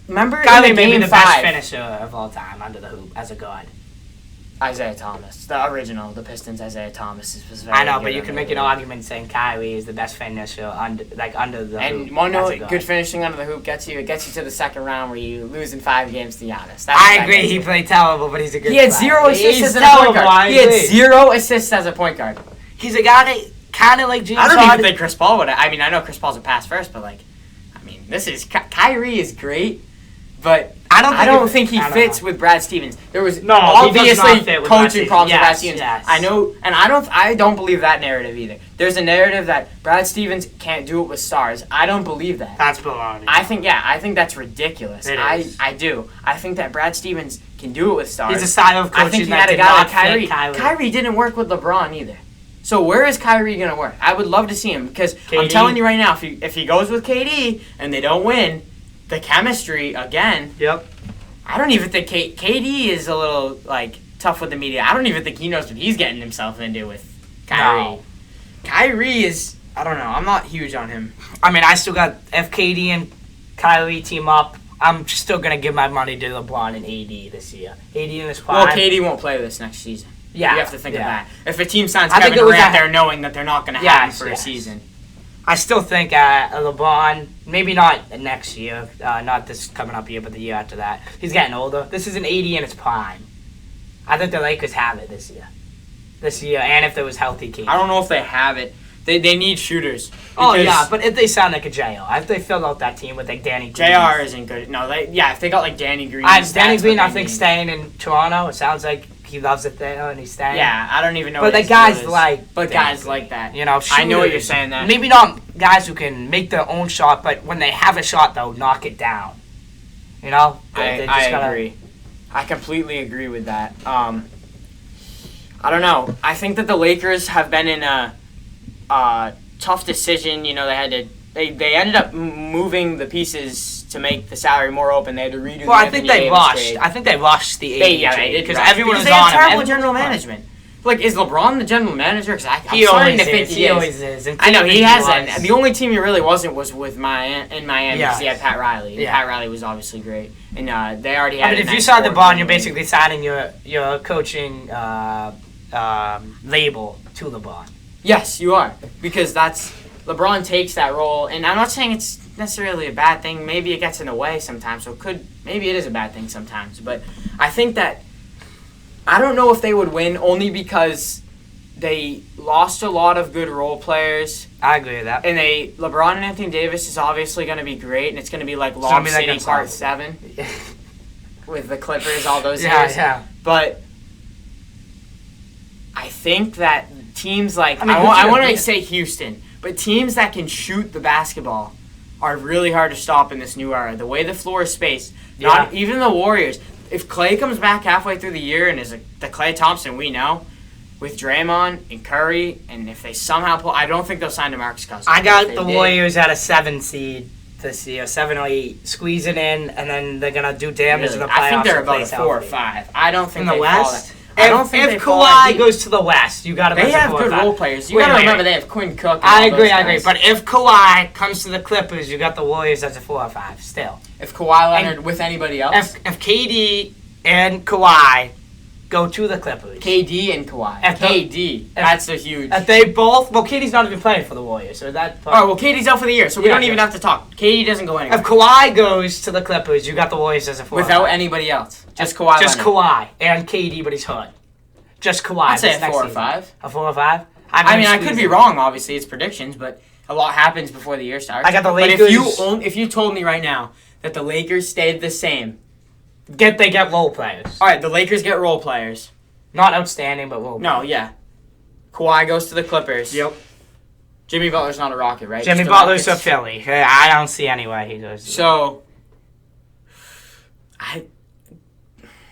Remember Kyrie in may be Game the 5, best finisher of all time under the hoop as a god. Isaiah Thomas, the original, the Pistons Isaiah Thomas was very. I know, good but you can make an argument saying Kyrie is the best finisher under the hoop. And one note, good finishing under the hoop gets you to the second round where you lose in 5 games to Giannis. I agree, he played terrible, but he's a good player. He had 0 assists as a point guard. He had 0 assists as a point guard. He's a guy that kind of like James Harden. I don't Harden. even think Chris Paul would. I know Chris Paul's a pass first, but this is Kyrie is great, but I don't think he fits with Brad Stevens. There was obviously coaching problems with Brad Stevens. Yes. I know, and I don't believe that narrative either. There's a narrative that Brad Stevens can't do it with stars. I don't believe that. That's baloney. I think that's ridiculous. I do. I think that Brad Stevens can do it with stars. He's a style of coaching I think he that had a did guy not like Kyrie. Kyrie didn't work with LeBron either. So where is Kyrie going to work? I would love to see him because KD. I'm telling you right now, if he goes with KD and they don't win, the chemistry again. Yep. I don't even think KD is a little tough with the media. I don't even think he knows what he's getting himself into with Kyrie. No. Kyrie is, I don't know. I'm not huge on him. I still got if KD and Kyrie team up. I'm still gonna give my money to LeBron and AD this year. AD in his prime. Well, KD won't play this next season. Yeah, you have to think of that. If a team signs I Kevin Durant, they're knowing that they're not going to have him for a season. I still think LeBron, maybe not next year, not this coming up year, but the year after that. He's getting older. This is an 80 in his prime. I think the Lakers have it this year. And if there was healthy KD. I don't know if they have it. They need shooters. Oh, yeah, but if they sound like a JR, if they fill out that team with Danny Green. JR isn't good. No, if they got Danny Green. Danny Green, I think, staying in Toronto. It sounds like he loves it there and he's staying. Yeah, I don't even know. But what the guys like. But guys like that. Shooters. I know what you're saying. That maybe not guys who can make their own shot, but when they have a shot, though, knock it down. I agree. I completely agree with that. I don't know. I think that the Lakers have been in a tough decision. They had to. They ended up moving the pieces to make the salary more open. They had to redo. Well, I think they rushed. I think they rushed the trade because everyone was on him. Terrible general management. Is LeBron the general manager? Because I'm starting to think he always is. I know he hasn't. The only team he really wasn't was with Miami because he had Pat Riley. Yeah. Pat Riley was obviously great, and they already had. If you sign the bond, you're basically signing your coaching label to LeBron. Yes, you are, because LeBron takes that role, and I'm not saying it's necessarily a bad thing. Maybe it gets in the way sometimes, so maybe it is a bad thing sometimes. But I think that I don't know if they would win only because they lost a lot of good role players. I agree with that. And LeBron and Anthony Davis is obviously going to be great, and it's going to be like Lob City Part 7 with the Clippers all those years. Yeah. But I think that teams like I want to say Houston, but teams that can shoot the basketball are really hard to stop in this new era. The way the floor is spaced, not even the Warriors. If Klay comes back halfway through the year and is the Klay Thompson we know, with Draymond and Curry, and if they somehow pull, I don't think they'll sign DeMarcus Cousins. I got the Warriors at a 7 seed this year, 7 or 8, squeeze it in, and then they're gonna do damage in the playoffs. I think they're about a 4 or 5. I don't think in the West. If Kawhi goes to the West, you got to. They have good role players. You got to remember they have Quinn Cook. I agree. But if Kawhi comes to the Clippers, you got the Warriors as a 4 or 5 still. If Kawhi Leonard with anybody else, if KD and Kawhi go to the Clippers. KD and Kawhi. That's a huge. If they both, KD's not even playing for the Warriors, so that. KD's out for the year, so we don't even have to talk. KD doesn't go anywhere. If Kawhi goes to the Clippers, you got the Warriors as a 4. Without anybody else, just Kawhi. Just Kawhi and KD, but he's hurt. Just Kawhi. I'd say a 4 or 5. A 4 or 5. I could be wrong. Obviously, it's predictions, but a lot happens before the year starts. I got the Lakers. But if you told me right now that the Lakers stayed the same, they get role players. All right, the Lakers get role players. Not outstanding, but role players. No, yeah. Kawhi goes to the Clippers. Yep. Jimmy Butler's not a Rocket, right? Jimmy Butler's a Philly. I don't see any way he goes. So,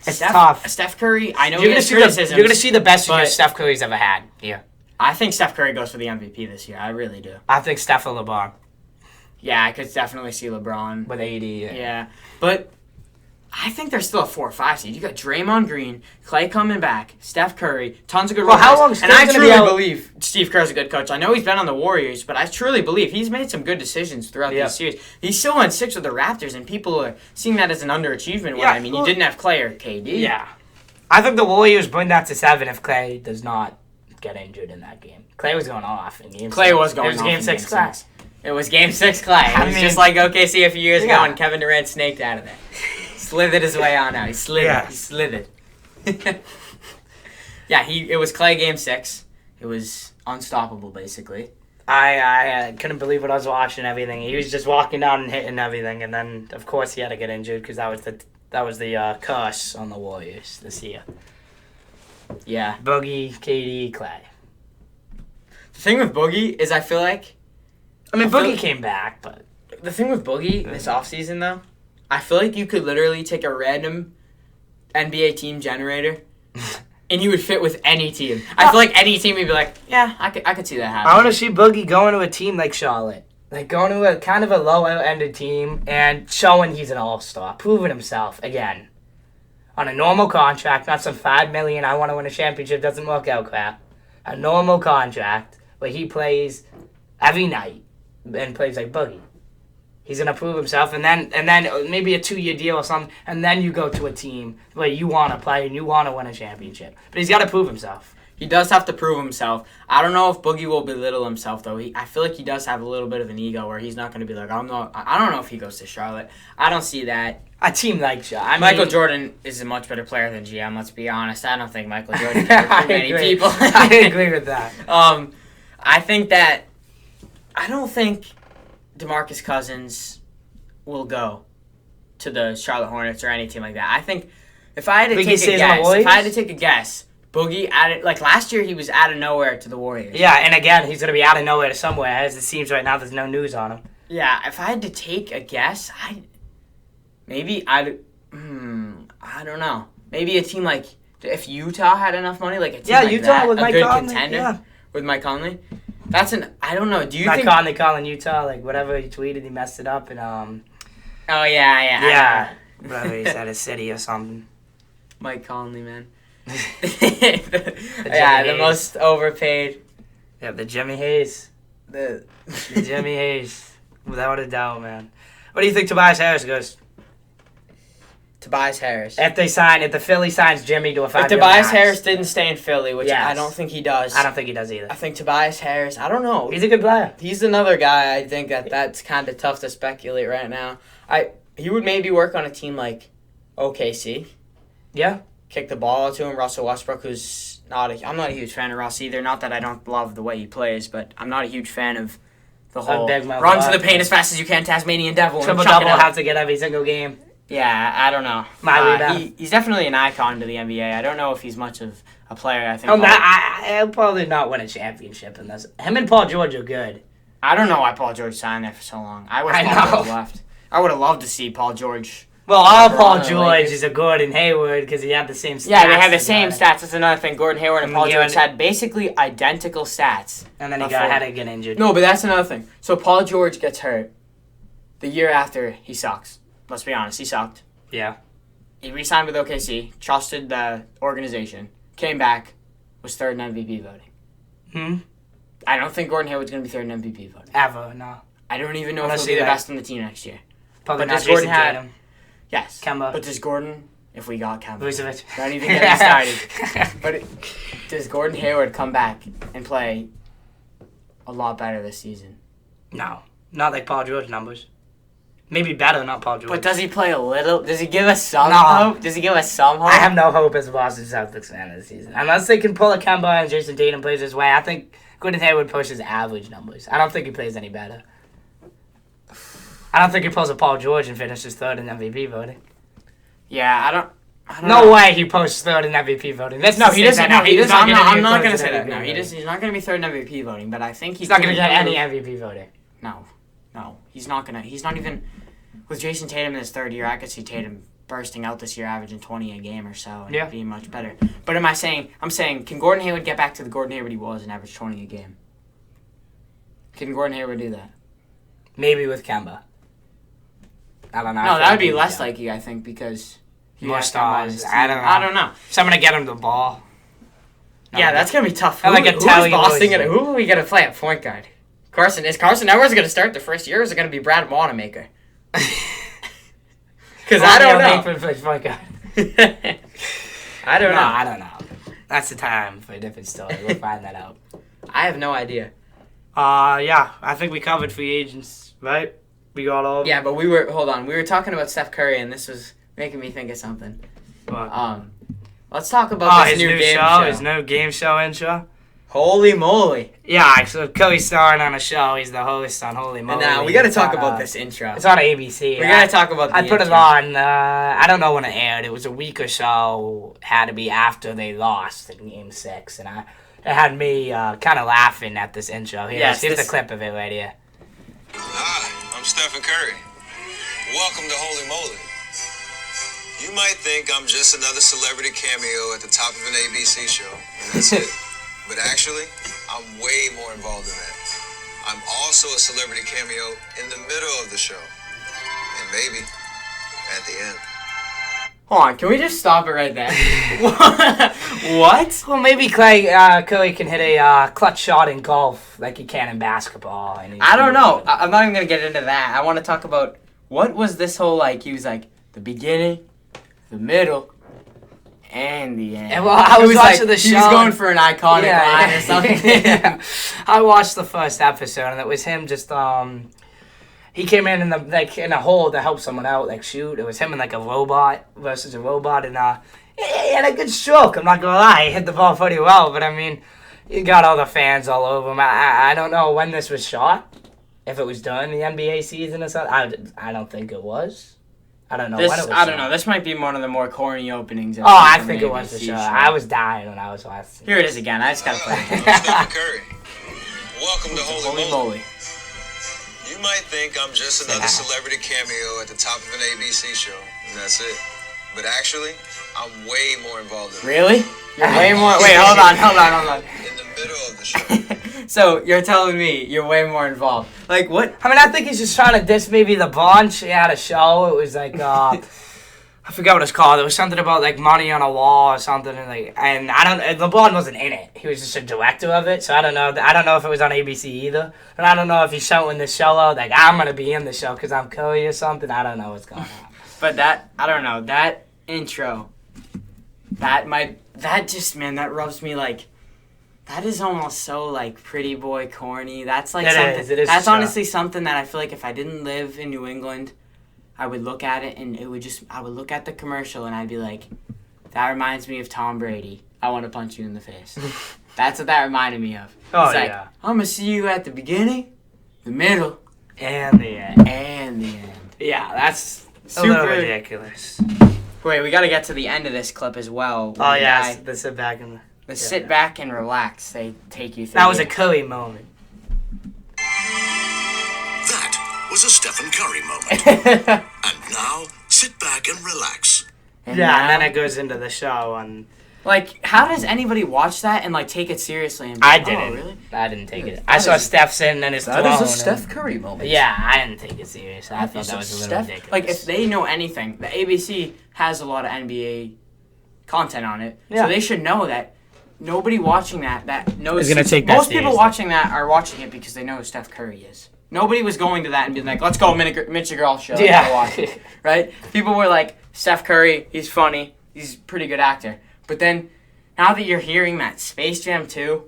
it's tough. Steph Curry, I know you're going to see the best year Steph Curry's ever had. Yeah. I think Steph Curry goes for the MVP this year. I really do. I think Steph or LeBron. Yeah, I could definitely see LeBron. With 80. Yeah. But I think they're still a 4 or 5 seed. You got Draymond Green, Clay coming back, Steph Curry, tons of good role how long? And I truly believe Steve Kerr's a good coach. I know he's been on the Warriors, but I truly believe he's made some good decisions throughout this series. He still went 6 with the Raptors, and people are seeing that as an underachievement. Yeah, I mean, you didn't have Clay or KD. Yeah. I think the Warriors bring that to 7 if Clay does not get injured in that game. Clay was going off in game 6. Clay was going off. It was game 6 Clay. It was game 6 Clay. It was just like OKC a few years ago, and Kevin Durant snaked out of there. Slithered his way on out. He slithered. Yeah. He slithered. It was Clay game 6. It was unstoppable, basically. I couldn't believe what I was watching. Everything. He was just walking down and hitting everything, and then of course he had to get injured because that was the curse on the Warriors this year. Yeah. Boogie, KD, Clay. The thing with Boogie is I feel like... Boogie came back, but... The thing with Boogie this offseason, though, I feel like you could literally take a random NBA team generator and he would fit with any team. I feel like any team would be like, yeah, I could see that happening. I want to see Boogie going to a team like Charlotte. Like going to a kind of a low-ended team and showing he's an all-star. Proving himself again. On a normal contract, not some $5 million, I want to win a championship, doesn't work out crap. A normal contract where he plays every night and plays like Boogie. He's going to prove himself, and then maybe a 2-year deal or something, and then you go to a team where you want to play and you want to win a championship. But he's got to prove himself. He does have to prove himself. I don't know if Boogie will belittle himself, though. I feel like he does have a little bit of an ego where he's not going to be like, I don't know if he goes to Charlotte. I don't see that. A team like Charlotte. Michael Jordan is a much better player than GM, let's be honest. I don't think Michael Jordan can recruit many people. I agree with that. I don't think DeMarcus Cousins will go to the Charlotte Hornets or any team like that. I think if I had to take a guess, Boogie added, like last year he was out of nowhere to the Warriors. Yeah, and again, he's going to be out of nowhere to somewhere. As it seems right now, there's no news on him. Yeah, if I had to take a guess, I don't know. Maybe a team like, if Utah had enough money, like a team like Utah that, with a Mike good Conley, contender with Mike Conley. I don't know. Do you think... Conley calling Utah, like whatever he tweeted, he messed it up and Oh, yeah. Whatever he said, a city or something. Mike Conley, man. The most overpaid. Yeah, the Jimmy Hayes. The Jimmy Hayes. Without a doubt, man. What do you think Tobias Harris goes? Tobias Harris. If the Philly signs Jimmy to a 5-year max. If Tobias Harris didn't stay in Philly, which I don't think he does. I don't think he does either. I think Tobias Harris, I don't know. He's a good player. He's another guy I think that's kind of tough to speculate right now. He would maybe work on a team like OKC. Yeah. Kick the ball to him. Russell Westbrook, who's I'm not a huge fan of Russ either. Not that I don't love the way he plays, but I'm not a huge fan of the whole run to the paint as fast as you can, Tasmanian Devil. Triple-double have to get every single game. Yeah, I don't know. He's definitely an icon to the NBA. I don't know if he's much of a player. I think. He'll probably not win a championship unless him and Paul George are good. I don't know why Paul George signed there for so long. I wish Paul George left. I would have loved to see Paul George. Well, all Paul George is a Gordon Hayward because he had the same stats. Yeah, they had the same stats. That's another thing. Gordon Hayward and Paul George had basically identical stats. And then he had to get injured. No, but that's another thing. So Paul George gets hurt. The year after, he sucks. Let's be honest, he sucked. Yeah. He re-signed with OKC, trusted the organization, came back, was third in MVP voting. I don't think Gordon Hayward's going to be third in MVP voting. Ever, no. I don't even know if he'll be the best on the team next year. Probably not Jason Tatum. Yes. Kemba. But does Gordon if we got Kemba. Vucevic. Don't even get me started. But does Gordon Hayward come back and play a lot better this season? No. Not like Paul George numbers. Maybe better, not Paul George. But does he play a little? Does he give us some No. hope? Does he give us some hope? I have no hope as a Boston Celtics fan this season. Unless they can pull a Kemba and Jason Tatum plays his way, I think Gordon Hayward pushes average numbers. I don't think he plays any better. I don't think he pulls a Paul George and finishes third in MVP voting. Yeah, I don't No know. way he posts third in MVP voting. No, he doesn't. No, he doesn't. I'm not going to close say in that. No, MVP he's voting. not going to be third in MVP voting. But I think He's not going to get any MVP voting. No, he's not going to. He's not even with Jason Tatum in his third year. I could see Tatum bursting out this year, averaging 20 a game or so, and being much better. But I'm saying, can Gordon Hayward get back to the Gordon Hayward he was and average 20 a game? Can Gordon Hayward do that? Maybe with Kemba. I don't know. No, that would be less likely, I think, because more has Kemba on stars. his team. I don't know. know. Someone to get him the ball. Yeah, that's gonna be tough. I like a Who's Telly Boston Williams. Who are we gonna play at point guard? Is Carson Edwards gonna start the first year, or is it gonna be Brad Wanamaker? Because I don't know. Lakeman plays point guard. I don't know. I don't know. That's the time for a different story. We'll find that out. I have no idea. Yeah, I think we covered free agents, right? We got all. Yeah, but we were talking about Steph Curry, and this was making me think of something. What? Let's talk about this his new game show, his new game show intro. Holy moly! Yeah, so Curry's starring on a show. He's the host on Holy Moly. And now we got to It's talk on, about this intro. It's on ABC. We got to talk about. I put it on. I don't know when it aired. It was a week or so. Had to be after they lost in Game 6, and it had me kind of laughing at this intro. Here's the clip of it right here. Hi, I'm Stephen Curry. Welcome to Holy Moly. You might think I'm just another celebrity cameo at the top of an ABC show, and that's it. But actually, I'm way more involved than that. I'm also a celebrity cameo in the middle of the show, and maybe at the end. Hold on, can we just stop it right there? What? Well, maybe Curry can hit a clutch shot in golf like he can in basketball. I don't know. I'm not even gonna get into that. I want to talk about what was this whole he was like the beginning, the middle, and the end. And, well, I was watching the show. He was going for an iconic line or something. Yeah. I watched the first episode, and it was him just he came in in a hole to help someone out, shoot. It was him and a robot versus a robot, and he had a good stroke. I'm not gonna lie, he hit the ball pretty well. But I mean, he got all the fans all over him. I don't know when this was shot. If it was during the NBA season or something, I don't think it was. I don't know when it was. I don't know. This might be one of the more corny openings. I think it was the show. I was dying when I was watching. Here it is again. I just gotta play it. I'm Stephen Curry. Welcome to Holy Holy Moly. moly. You might think I'm just another celebrity cameo at the top of an ABC show, and that's it. But actually, I'm way more involved than that. Really? You're way more. Wait, hold on. In the middle of the show. So you're telling me you're way more involved? What? I mean, I think he's just trying to diss maybe the bunch. He had a show. It was I forgot what it's called. It was something about money on a wall or something, and LeBron wasn't in it. He was just a director of it. So I don't know. I don't know if it was on ABC either, and I don't know if he's showing the show out I'm gonna be in the show because I'm Curry or something. I don't know what's going on. But I don't know, that intro, that just, man, that rubs me that is almost so pretty boy corny. That's something. It is that's true. honestly something that I feel if I didn't live in New England, I would look at it and I would look at the commercial and I'd be like, that reminds me of Tom Brady. I want to punch you in the face. That's what that reminded me of. Oh, it's yeah. I'm gonna see you at the beginning, the middle, And the end. and the end. Yeah, that's Super a little ridiculous. Wait, we gotta get to the end of this clip as well. Oh yeah, the sit back and sit back and relax. They take you through. that was a Curry moment. That was a Stephen Curry moment. And now, sit back and relax. and then it goes into the show and how does anybody watch that and take it seriously? And be I like, didn't. Oh, really? I didn't take it. That I saw is- Steph sitting in his throne. Curry moment. Yeah, I didn't take it serious. I thought that was a little ridiculous. If they know anything, the ABC has a lot of NBA content on it, Yeah. so they should know that nobody watching that knows. Is gonna take that most people seriously. watching that are watching it because they know who Steph Curry is. Nobody was going to that and being like, let's go Mitch McGraw show. Yeah. Let's go watch it. Right? People were like, Steph Curry, he's funny. He's a pretty good actor. But then, now that you're hearing that Space Jam 2,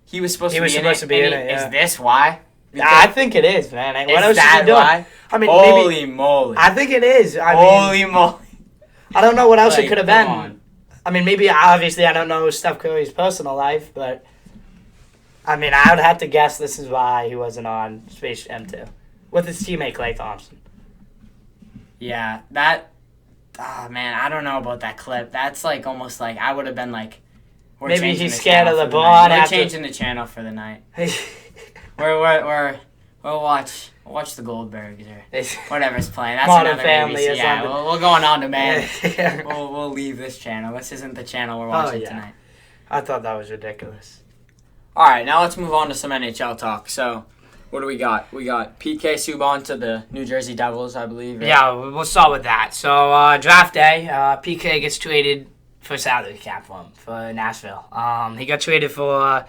he was supposed to be in it. Is this why? I think it is, man. What else that is he doing? why? I mean, Holy moly. I think it is. Holy moly. I don't know what else it could have been. On. I mean, maybe, obviously, I don't know Steph Curry's personal life, but, I mean, I would have to guess this is why he wasn't on Space Jam 2 with his teammate Klay Thompson. Yeah, that, man, I don't know about that clip. That's like almost like I would have been like, maybe he's scared of the ball. We're changing the channel for the night. We'll watch the Goldbergs or whatever's playing. That's Modern another Family ABC. or Yeah, something. we're going on to man. Yeah. We'll leave this channel. This isn't the channel we're watching tonight. I thought that was ridiculous. All right, now let's move on to some NHL talk. So, what do we got? We got PK Subban to the New Jersey Devils, I believe. Right? Yeah, we'll start with that. So, draft day, PK gets traded for salary cap for Nashville. He got traded for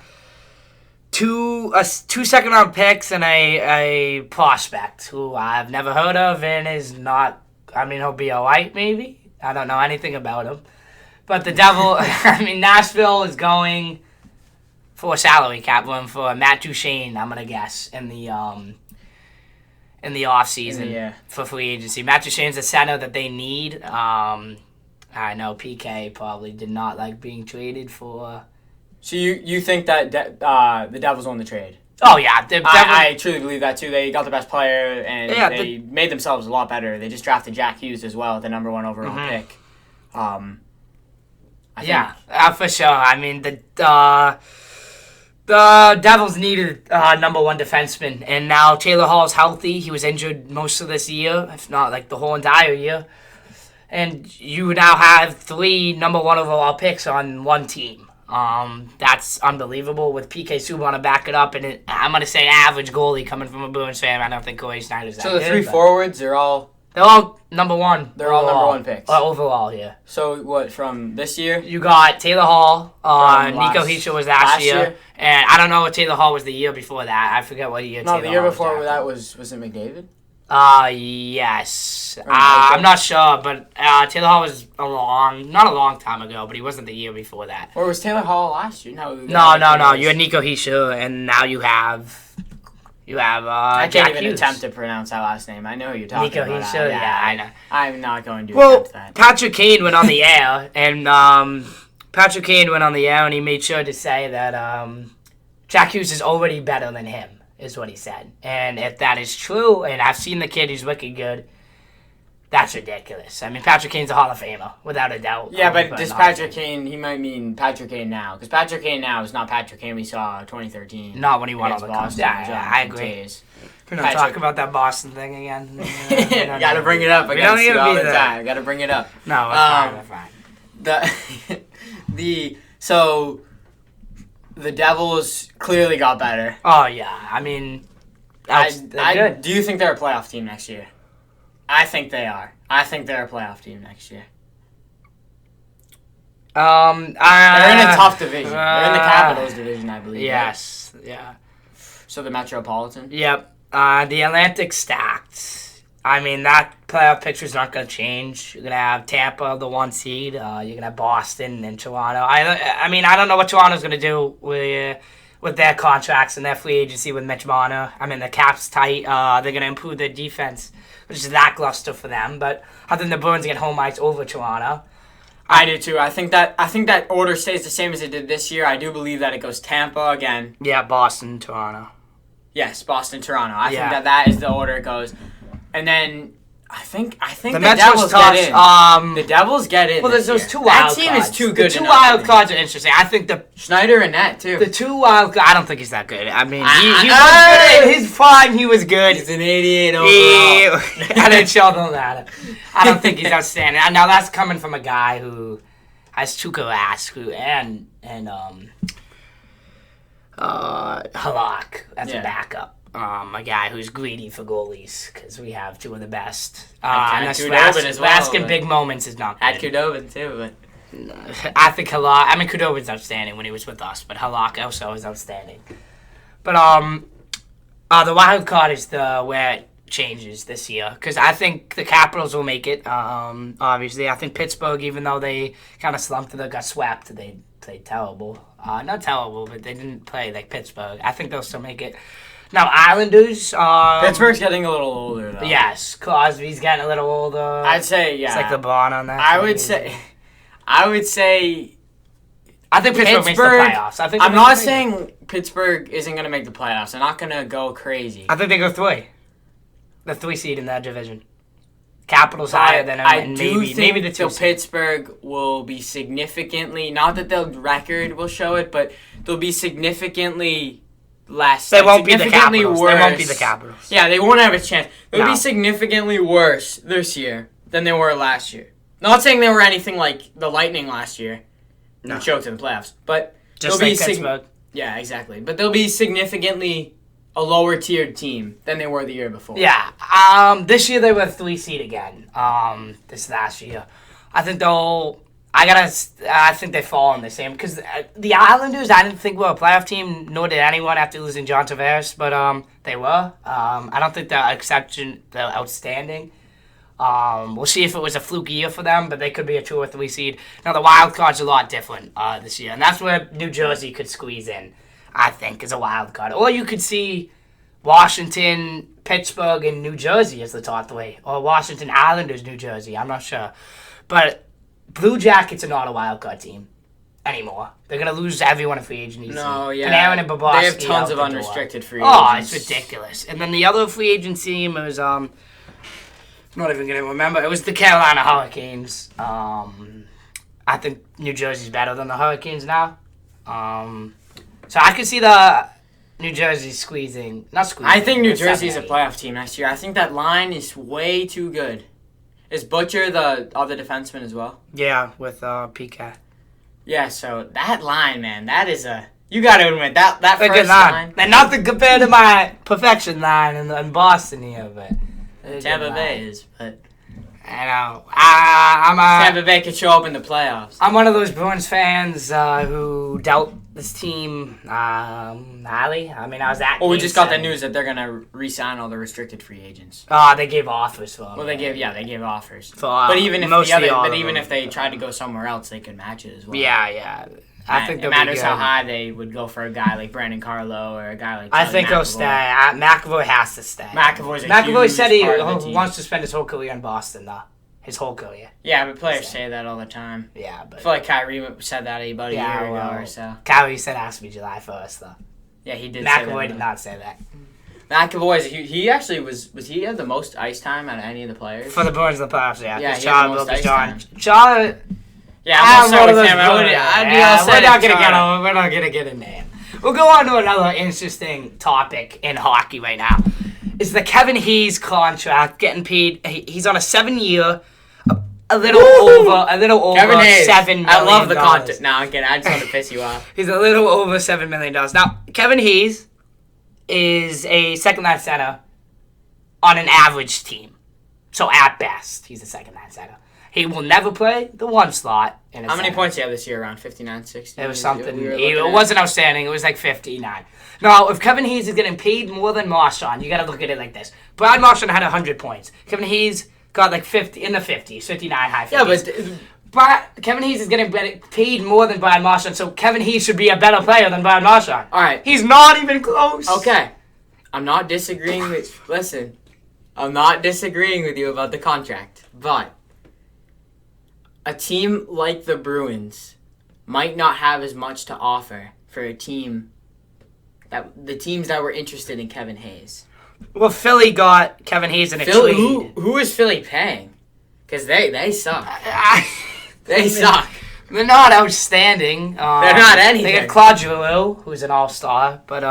two second-round picks and a prospect who I've never heard of and is not, I mean, he'll be all right, maybe. I don't know anything about him. But the Devil, I mean, Nashville is going for a salary cap room for Matt Duchene, I'm going to guess, in the offseason for free agency. Matt Duchene's a center that they need. I know PK probably did not like being traded for. So you think that the Devils won the trade? Oh, yeah. I truly believe that, too. They got the best player, and they made themselves a lot better. They just drafted Jack Hughes as well, the number 1 overall pick. For sure. I mean, the Devils needed number 1 defenseman, and now Taylor Hall's healthy. He was injured most of this year, if not like the whole entire year. And you now have 3 number 1 overall picks on one team. That's unbelievable with PK Subban to back it up, and I'm going to say average goalie coming from a Bruins fan. I don't think Corey Snyder's that good. So the 3 forwards, they're all number 1. They're all number 1 picks. Overall, yeah. So what, from this year? You got Taylor Hall. Nico Hischier was last year. And I don't know what Taylor Hall was the year before that. I forget what year Taylor Hall was. No, the year before that was it McDavid? Yes. I'm not sure, but Taylor Hall was not a long time ago, but he wasn't the year before that. Or was Taylor Hall last year? No. You had Nico Hischier, and now you have I Jack can't even Hughes. attempt to pronounce that last name. I know who you're talking Nico about. Hischier, yeah, I know. I'm not going to attempt that. Patrick Kane went on the air, and he made sure to say that Jack Hughes is already better than him, is what he said. And if that is true, and I've seen the kid, he's wicked good, that's ridiculous. I mean, Patrick Kane's a Hall of Famer, without a doubt. Yeah, but does Patrick Kane, he might mean Patrick Kane now. Because Patrick Kane now is not Patrick Kane we saw in 2013. Not when he won all the Boston. Yeah, I agree. We're not talking about that Boston thing again. You gotta bring it up against you all the time. Gotta bring it up. No, it's fine. So, the Devils clearly got better. Oh, yeah. I mean, good. Do you think they're a playoff team next year? I think they are. I think they're a playoff team next year. They're in a tough division. They're in the Capitals division, I believe. Yes. Right? Yeah. So the Metropolitan? Yep. The Atlantic stacked. I mean, that playoff picture's not going to change. You're going to have Tampa, the 1 seed. You're going to have Boston and Toronto. I mean, I don't know what Toronto's going to do with their contracts and their free agency with Mitch Marner. I mean, the cap's tight. They're going to improve their defense, which is lackluster for them. But I think the Bruins get home ice over Toronto. I do too. I think that order stays the same as it did this year. I do believe that it goes Tampa again. Yeah, Boston, Toronto. Yes, Boston, Toronto. I think that is the order it goes. And then I think the Metro's Devils tough. get in. The Devils get in. Well, there's those 2 wild cards. That team is too good. The 2 wild cards are interesting. I think Schneider and Net too. The 2 wild cards. I don't think he's that good. I mean, he was good in his prime. He was good. He's an 88 overall. NHL don't matter. I don't think he's outstanding. Now that's coming from a guy who has Tuukka Rask and Halak as a backup. A guy who's greedy for goalies because we have 2 of the best. Kudobin as well. Rask in big moments is not good. Had Kudobin too, but I think Halak. I mean, Kudobin's outstanding when he was with us, but Halak also is outstanding. But The wild card is where it changes this year because I think the Capitals will make it. Obviously, I think Pittsburgh, even though they kind of slumped, they got swept. They played terrible. Not terrible, but they didn't play like Pittsburgh. I think they'll still make it. Now Islanders. Pittsburgh's getting a little older though. Yes, Crosby's getting a little older. I'd say yeah. It's like LeBron on that. I would say. I think Pittsburgh makes the playoffs. I'm not saying Pittsburgh isn't going to make the playoffs. They're not going to go crazy. I think they go 3. The 3 seed in that division. Capitals higher than them. I do maybe think the 2 seed. Pittsburgh will be significantly, not that the record will show it, but they'll be significantly less. They won't be the Capitals. Worse. They won't be the Capitals. Yeah, they won't have a chance. They'll be significantly worse this year than they were last year. Not saying they were anything like the Lightning last year. No. Choked in the playoffs. But just like Pittsburgh. Yeah, exactly. But they'll be significantly a lower tiered team than they were the year before. Yeah. This year they were 3 seed again. This last year. I think I think they fall in the same because the Islanders I didn't think were a playoff team, nor did anyone after losing John Tavares, but they were. I don't think they're outstanding. We'll see if it was a fluke year for them, but they could be a 2 or 3 seed. Now, the wild card's a lot different this year, and that's where New Jersey could squeeze in, I think, as a wild card. Or you could see Washington, Pittsburgh, and New Jersey as the top 3, or Washington, Islanders, New Jersey. I'm not sure. But Blue Jackets are not a wild card team anymore. They're going to lose everyone in free agency. No, yeah. Panarin and Bobrovsky. They have tons of unrestricted free agents. Oh, it's ridiculous. And then the other free agent team was... not even going to remember. It was the Carolina Hurricanes. I think New Jersey's better than the Hurricanes now. So I could see the New Jersey squeezing. Not squeezing. I think New Jersey's a playoff team next year. I think that line is way too good. Is Butcher the other defenseman as well? Yeah, with PK. Yeah, so that line, man, that is a... You got to admit, that first line... And nothing compared to my perfection line in Boston here, but... Tampa Bay is, but... I know. Tampa Bay could show up in the playoffs. I'm one of those Bruins fans who dealt this team highly. I mean, I was at... Well, we just got the news that they're going to re-sign all the restricted free agents. They gave offers for them. Well, they gave offers. But even if they tried to go somewhere else, they could match it as well. Yeah. I think it matters how high they would go for a guy like Brandon Carlo or a guy like. I think he'll stay. McAvoy has to stay. McAvoy said he wants to spend his whole career in Boston, though. His whole career. Yeah, but players say that all the time. Yeah, but I feel like Kyrie said that about a year ago or so. Kyrie said it has to be July 1st, though. Yeah, he did. McAvoy did not say that. McAvoy, he actually was he had the most ice time out of any of the players for the Bruins in the playoffs. Yeah, he had the most ice time. Yeah, I'm we're not gonna get in there. We'll go on to another interesting topic in hockey right now. It's the Kevin Hayes contract getting paid. He's on a 7-year, a little over Kevin Hayes, $7 million. I love the contract. No, I'm kidding. I just want to piss you off. He's a little over $7 million. Now, Kevin Hayes is a second-line center on an average team. So at best, he's a second-line center. He will never play the 1 slot. How many points do you have this year? Around 59, 60? It was something. It wasn't outstanding. It was like 59. Now, if Kevin Hayes is getting paid more than Marchand, you got to look at it like this. Brad Marchand had 100 points. Kevin Hayes got like 50 in the 50s, 59, high 50s. Yeah, but Kevin Hayes is getting paid more than Brad Marchand, so Kevin Hayes should be a better player than Brad Marchand. All right. He's not even close. Okay. I'm not disagreeing with... Listen. I'm not disagreeing with you about the contract, but... A team like the Bruins might not have as much to offer for a team the teams that were interested in Kevin Hayes. Well, Philly got Kevin Hayes in a trade. Who is Philly paying? Because they suck. They suck. They're not outstanding. They're not anything. They got Claude Giroux, who's an all-star, but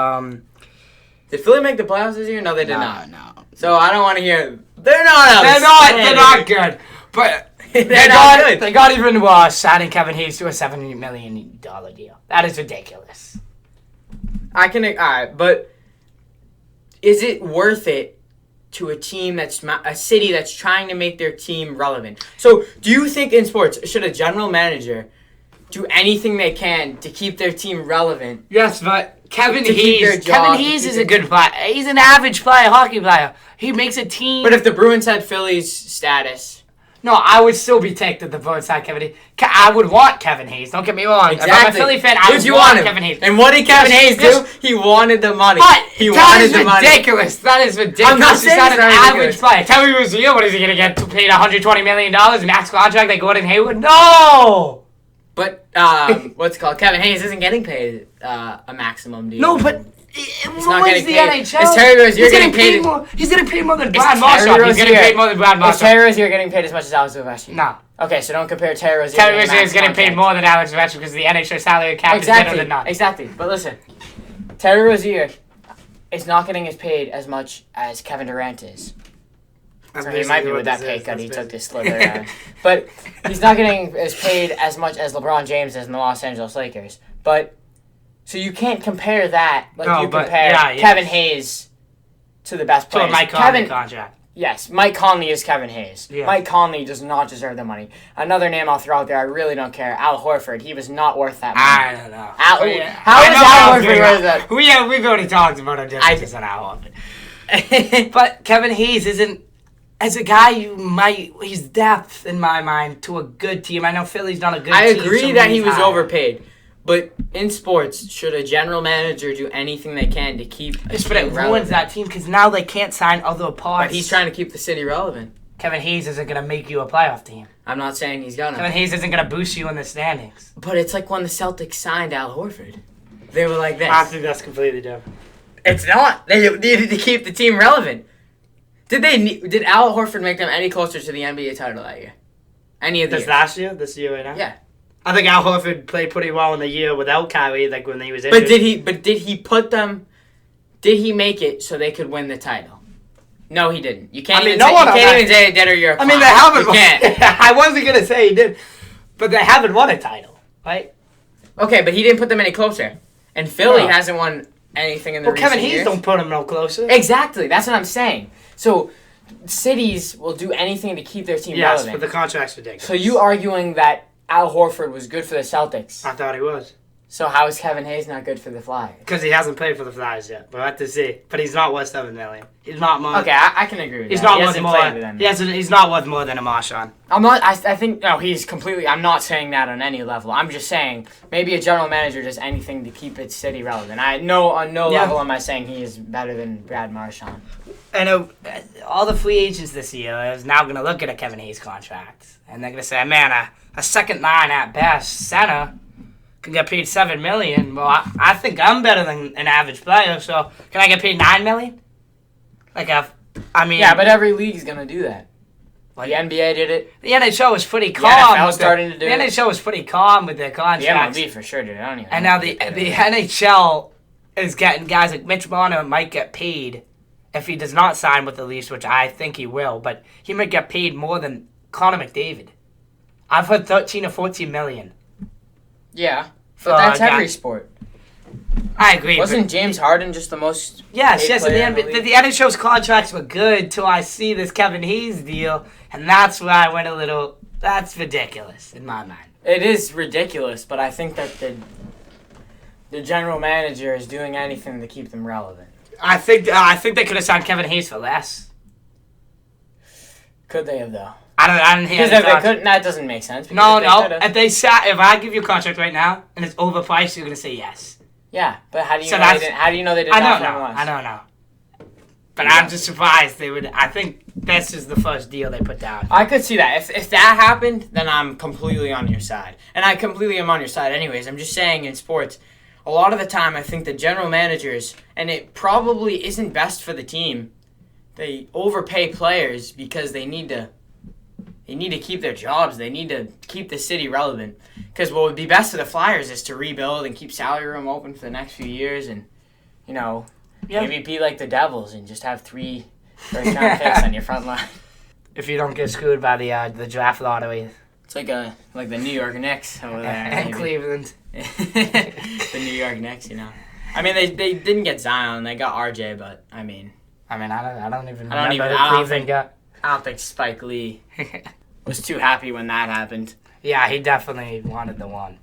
Did Philly make the playoffs this year? No, they did not. No. So I don't want to hear. They're not outstanding. They're not good. But they got even worse signing Kevin Hayes to a $7 million deal. That is ridiculous. Alright, but is it worth it to a team a city that's trying to make their team relevant? So, do you think in sports, should a general manager do anything they can to keep their team relevant? Yes, but Kevin to keep their Hayes. job. Kevin Hayes is a good player. He's an average player, hockey player. He makes a team. But if the Bruins had Philly's status... No, I would still be taken to the Bruins side, Kevin Hayes. I would want Kevin Hayes. Don't get me wrong. Exactly. If I'm a Philly fan, I would want Kevin Hayes. And what did Kevin Hayes do? He wanted the money. But he that wanted is the money. ridiculous. That is ridiculous. I'm not He's saying not it's an not average ridiculous. player. Tell me Rozier, what is he going to get paid $120 million max contract like Gordon Hayward? No! But, what's it called? Kevin Hayes isn't getting paid a maximum deal. No, but... He's not getting the paid. NHL? Is Terry Rozier getting paid? He's getting paid more than Is Brad Terry Marchand. He's getting Rozier- paid more than Brad Is Marchand. Terry Rozier getting paid as much as Alex Ovechkin? No. Okay, so don't compare Terry Rozier. Terry getting Rozier is max getting paid contract. more than Alex Ovechkin because the NHL salary cap is better than none. Exactly. But listen, Terry Rozier is not getting as paid as much as Kevin Durant is. Or he might be with that pay cut. He took this slither. But he's not getting as paid as much as LeBron James is in the Los Angeles Lakers. But so you can't compare that like No, you but, compare yeah, Kevin Hayes to the best So players. Mike Conley contract. Yes, Mike Conley is Kevin Hayes. Yeah. Mike Conley does not deserve the money. Another name I'll throw out there, I really don't care. Al Horford. He was not worth that money. I don't know. How I is know Al what Horford worth that? We've already talked about our differences on Al Horford. But Kevin Hayes isn't, as a guy, he's depth in my mind to a good team. I know Philly's not a good I team. agree so that he he's was higher. overpaid. But in sports, should a general manager do anything they can to keep a Just, but it team ruins relevant? that team because now they can't sign other parts. But he's trying to keep the city relevant. Kevin Hayes isn't going to make you a playoff team. I'm not saying he's gonna. Kevin Hayes isn't going to boost you in the standings. But it's like when the Celtics signed Al Horford. They were like this. I think that's completely different. It's not. They needed to keep the team relevant. Did Al Horford make them any closer to the NBA title that year? Any of the This years? last year? This year right now? Yeah. I think Al Horford played pretty well in the year without Kyrie, like when he was injured. But did he put them? Did he make it so they could win the title? No, he didn't. You can't even say he did or you're a I mean, clown. they haven't. You can't. I wasn't gonna say he did, but they haven't won a title, right? Okay, but he didn't put them any closer. And Philly No. hasn't won anything in the Well, recent Kevin Hayes years. don't put him no closer. Exactly. That's what I'm saying. So cities will do anything to keep their team Yes, relevant. but the contract's ridiculous. So you arguing that Al Horford was good for the Celtics. I thought he was. So how is Kevin Hayes not good for the Flyers? Because he hasn't played for the Flyers yet. We'll have to see. But he's not worth $7 million. He's not more. Okay, I can agree with He's that. not He worth hasn't more. played with them. He's not worth more than a Marchand. I'm not. I think no. He's completely. I'm not saying that on any level. I'm just saying maybe a general manager does anything to keep its city relevant. On no level am I saying he is better than Brad Marchand. And all the free agents this year is now going to look at a Kevin Hayes contract. And they're going to say, man, a second line at best center can get paid $7 million. Well, I think I'm better than an average player, so can I get paid $9 million? Yeah, but every league's gonna do that. Like, The NBA did it. the NHL was pretty calm. NFL's starting to do the it. NHL was pretty calm with their The contracts. MLB for sure did it. I don't even And know now if the they did it. NHL is getting guys like Mitch Marner might get paid if he does not sign with the Leafs, which I think he will, but he might get paid more than Connor McDavid. I've heard 13 or 14 million. Yeah, For but that's a guy- every sport. I agree. Wasn't James Harden just the most? Yes, paid yes. player in the The league? NHL's contracts were good till I see this Kevin Hayes deal, and that's where I went a little. That's ridiculous in my mind. It is ridiculous, but I think that the general manager is doing anything to keep them relevant. I think they could have signed Kevin Hayes for less. Could they have though? I don't hear. Because if they couldn't, that doesn't make sense. because No, if they no. could've- If I give you a contract right now and it's overpriced, you're gonna say yes. Yeah, but how do you So know? They that's- didn't, how do you know they did I not don't for know. less? I don't know. But Yeah. I'm just surprised they would. I think this is the first deal they put down. I could see that. If that happened, then I'm completely on your side. And I completely am on your side anyways. I'm just saying in sports, a lot of the time I think the general managers, and it probably isn't best for the team, they overpay players because they need to keep their jobs. They need to keep the city relevant. Because what would be best for the Flyers is to rebuild and keep salary room open for the next few years and, maybe be like the Devils and just have 3 first-round picks on your front line. If you don't get screwed by the draft lottery It's like the New York Knicks over there. and maybe. Cleveland. The New York Knicks, I mean, they didn't get Zion. They got RJ, but I mean, I mean, I don't even I don't remember even- who I don't Cleveland got. I don't think Spike Lee was too happy when that happened. Yeah, he definitely wanted the one.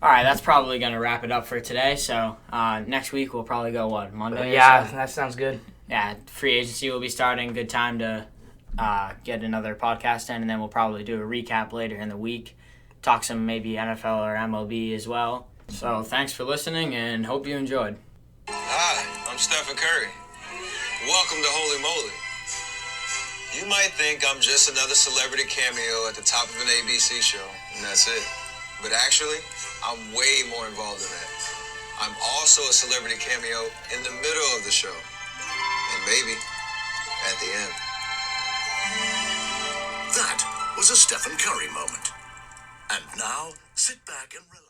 All right, that's probably going to wrap it up for today. So next week we'll probably go, Monday? Yeah, that sounds good. Yeah, free agency will be starting. Good time to get another podcast in, and then we'll probably do a recap later in the week. Talk some maybe NFL or MLB as well. So thanks for listening, and hope you enjoyed. Hi, I'm Stephen Curry. Welcome to Holy Moly. You might think I'm just another celebrity cameo at the top of an ABC show, and that's it. But actually, I'm way more involved than that. I'm also a celebrity cameo in the middle of the show, and maybe at the end. That was a Stephen Curry moment. And now, sit back and relax.